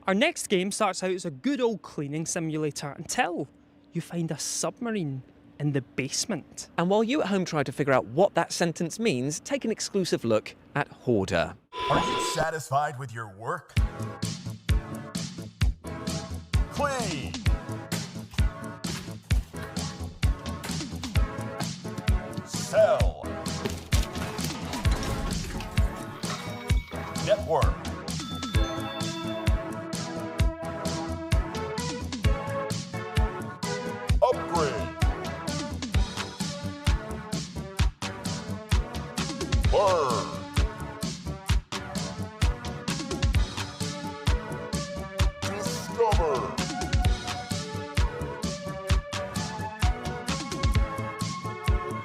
Our next game starts out as a good old cleaning simulator until you find a submarine in the basement. And while you at home try to figure out what that sentence means, take an exclusive look at Hoarder. Are you satisfied with your work? Clean! Sell! Network! Upgrade! Learn! Discover!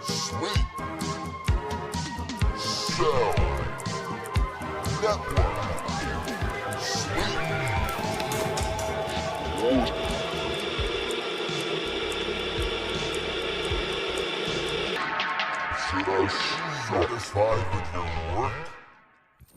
Sleep! Sell! Network! Sleep! Should I see satisfied with your work?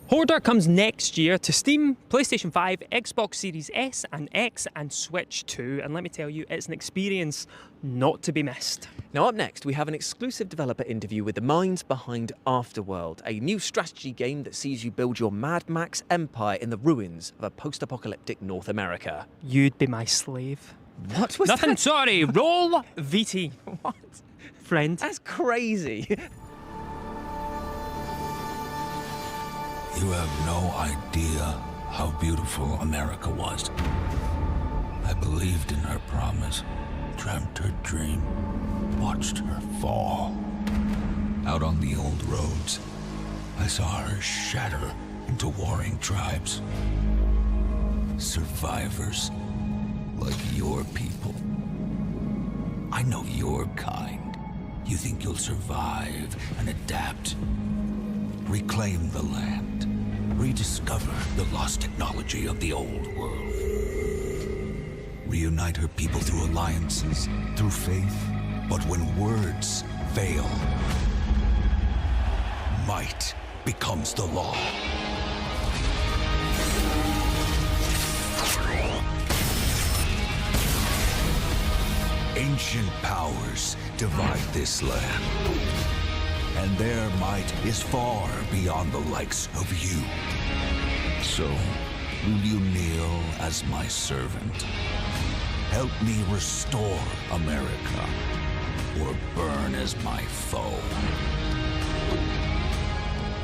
Hoarder comes next year to Steam, PlayStation 5, Xbox Series S and X and Switch 2. And let me tell you, it's an experience not to be missed. Now up next, we have an exclusive developer interview with the minds behind Afterworld, a new strategy game that sees you build your Mad Max empire in the ruins of a post-apocalyptic North America. You'd be my slave. What was Nothing, that? sorry. Roll VT. What? Friend. That's crazy. You have no idea how beautiful America was. I believed in her promise, dreamt her dream, watched her fall. Out on the old roads, I saw her shatter into warring tribes. Survivors. Like your people. I know your kind. You think you'll survive and adapt. Reclaim the land. Rediscover the lost technology of the old world. Reunite her people through alliances, through faith. But when words fail, might becomes the law. Ancient powers divide this land, and their might is far beyond the likes of you. So, will you kneel as my servant? Help me restore America, or burn as my foe?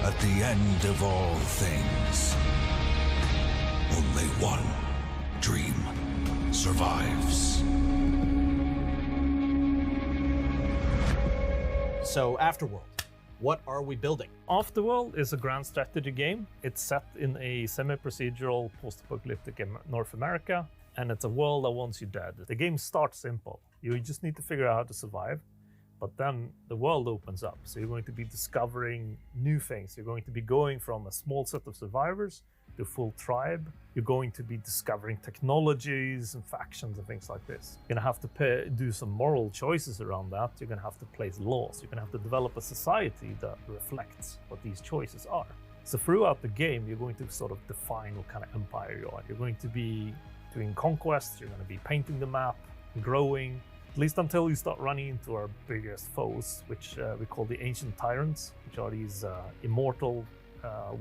At the end of all things, only one dream survives. So, Afterworld, what are we building? Afterworld is a grand strategy game. It's set in a semi-procedural post-apocalyptic North America, and it's a world that wants you dead. The game starts simple. You just need to figure out how to survive, but then the world opens up. So you're going to be discovering new things. You're going to be going from a small set of survivors to a full tribe. You're going to be discovering technologies and factions and things like this. You're gonna have to do some moral choices around that. You're gonna have to place laws. You're gonna have to develop a society that reflects what these choices are. So throughout the game, you're going to sort of define what kind of empire you are. You're going to be doing conquests. You're gonna be painting the map, growing, at least until you start running into our biggest foes, which we call the ancient tyrants, which are these immortal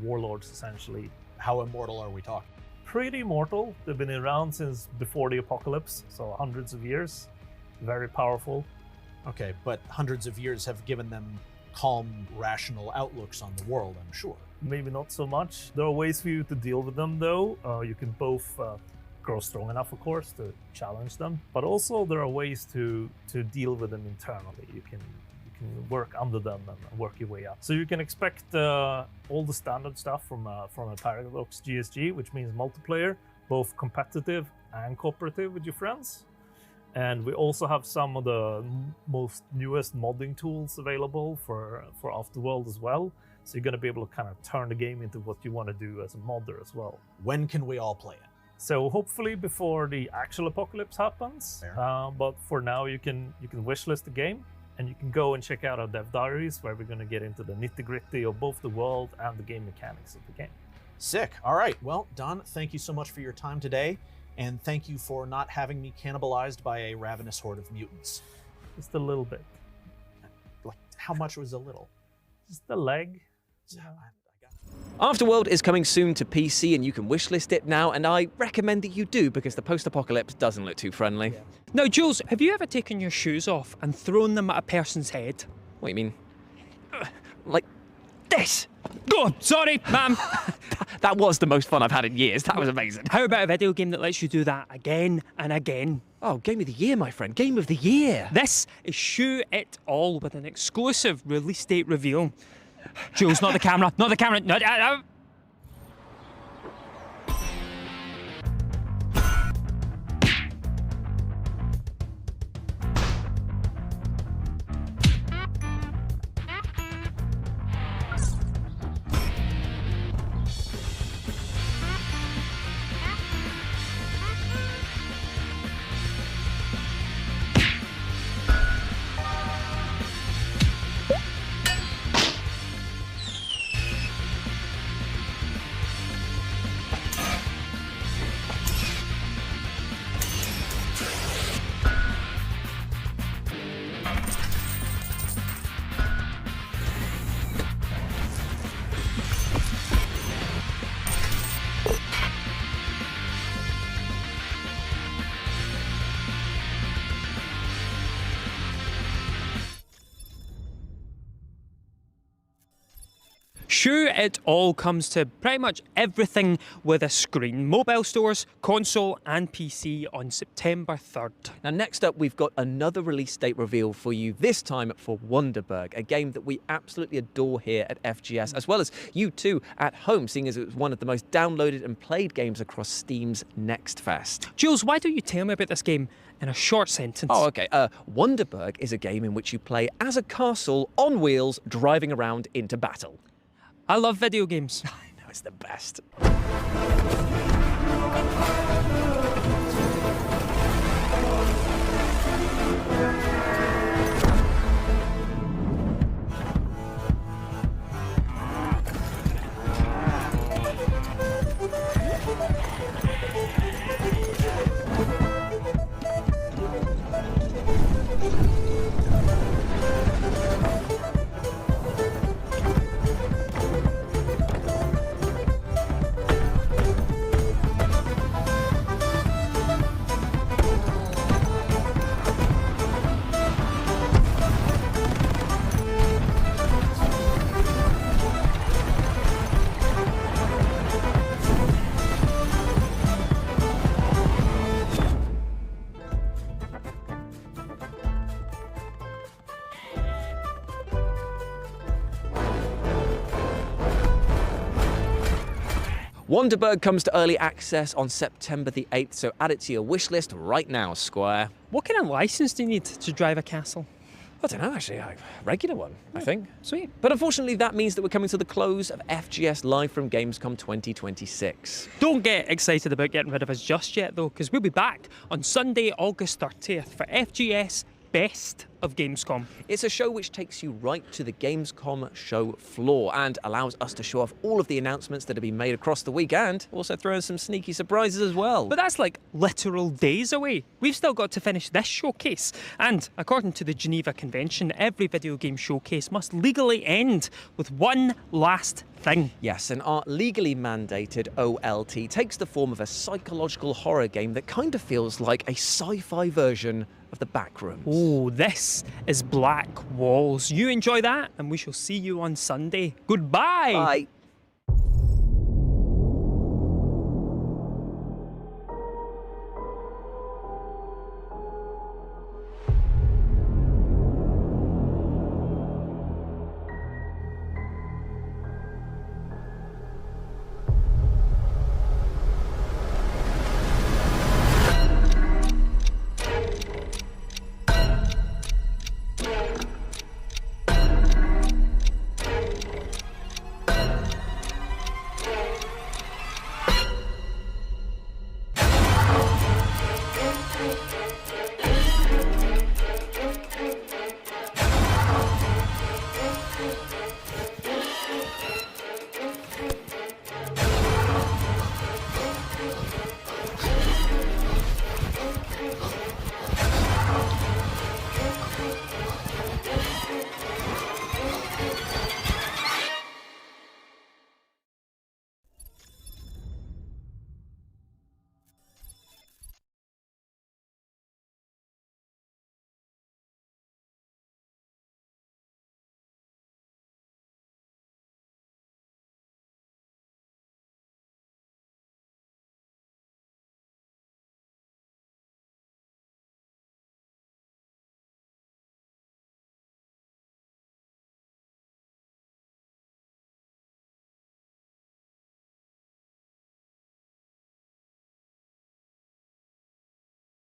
warlords, essentially. How immortal are we talking? Pretty immortal. They've been around since before the apocalypse, so hundreds of years. Very powerful. Okay, but hundreds of years have given them calm, rational outlooks on the world, I'm sure. Maybe not so much. There are ways for you to deal with them, though. You can both grow strong enough, of course, to challenge them, but also there are ways to deal with them internally. You can work under them and work your way up. So you can expect all the standard stuff from a Paradox GSG, which means multiplayer, both competitive and cooperative with your friends. And we also have some of the most newest modding tools available for Afterworld as well. So you're going to be able to kind of turn the game into what you want to do as a modder as well. When can we all play it? So hopefully before the actual apocalypse happens. But for now, you can wishlist the game. And you can go and check out our dev diaries, where we're going to get into the nitty-gritty of both the world and the game mechanics of the game. Sick. All right. Well, Don, thank you so much for your time today. And thank you for not having me cannibalized by a ravenous horde of mutants. Just a little bit. Like, how much was a little? Just a leg. Afterworld is coming soon to PC, and you can wishlist it now, and I recommend that you do, because the post-apocalypse doesn't look too friendly. Yeah. Now, Jules, have you ever taken your shoes off and thrown them at a person's head? What do you mean? Like this? Oh, sorry, ma'am. That was the most fun I've had in years. That was amazing. How about a video game that lets you do that again and again? Oh, Game of the Year, my friend. Game of the Year. This is Shoot It All with an exclusive release date reveal. Jules, not the camera, not the camera, no. sure it all comes to pretty much everything with a screen. Mobile stores, console and PC on September 3rd. Now next up we've got another release date reveal for you, this time for Wonderberg, a game that we absolutely adore here at FGS, as well as you too at home, seeing as it was one of the most downloaded and played games across Steam's Next Fest. Jules, why don't you tell me about this game in a short sentence? Oh, okay. Wonderberg is a game in which you play as a castle on wheels driving around into battle. I love video games. I know, it's the best. Wonderberg comes to early access on September the 8th, so add it to your wish list right now, Squire. What kind of license do you need to drive a castle? I don't know, actually. A regular one, I think. Sweet. But unfortunately, that means that we're coming to the close of FGS live from Gamescom 2026. Don't get excited about getting rid of us just yet, though, because we'll be back on Sunday, August 30th for FGS Best of Gamescom. It's a show which takes you right to the Gamescom show floor and allows us to show off all of the announcements that have been made across the week and also throw in some sneaky surprises as well. But that's like literal days away. We've still got to finish this showcase. And according to the Geneva Convention, every video game showcase must legally end with one last thing. Yes, and our legally mandated OLT takes the form of a psychological horror game that kind of feels like a sci-fi version of the Backrooms. Oh, this is Black Walls. You enjoy that, and we shall see you on Sunday. Goodbye! Bye.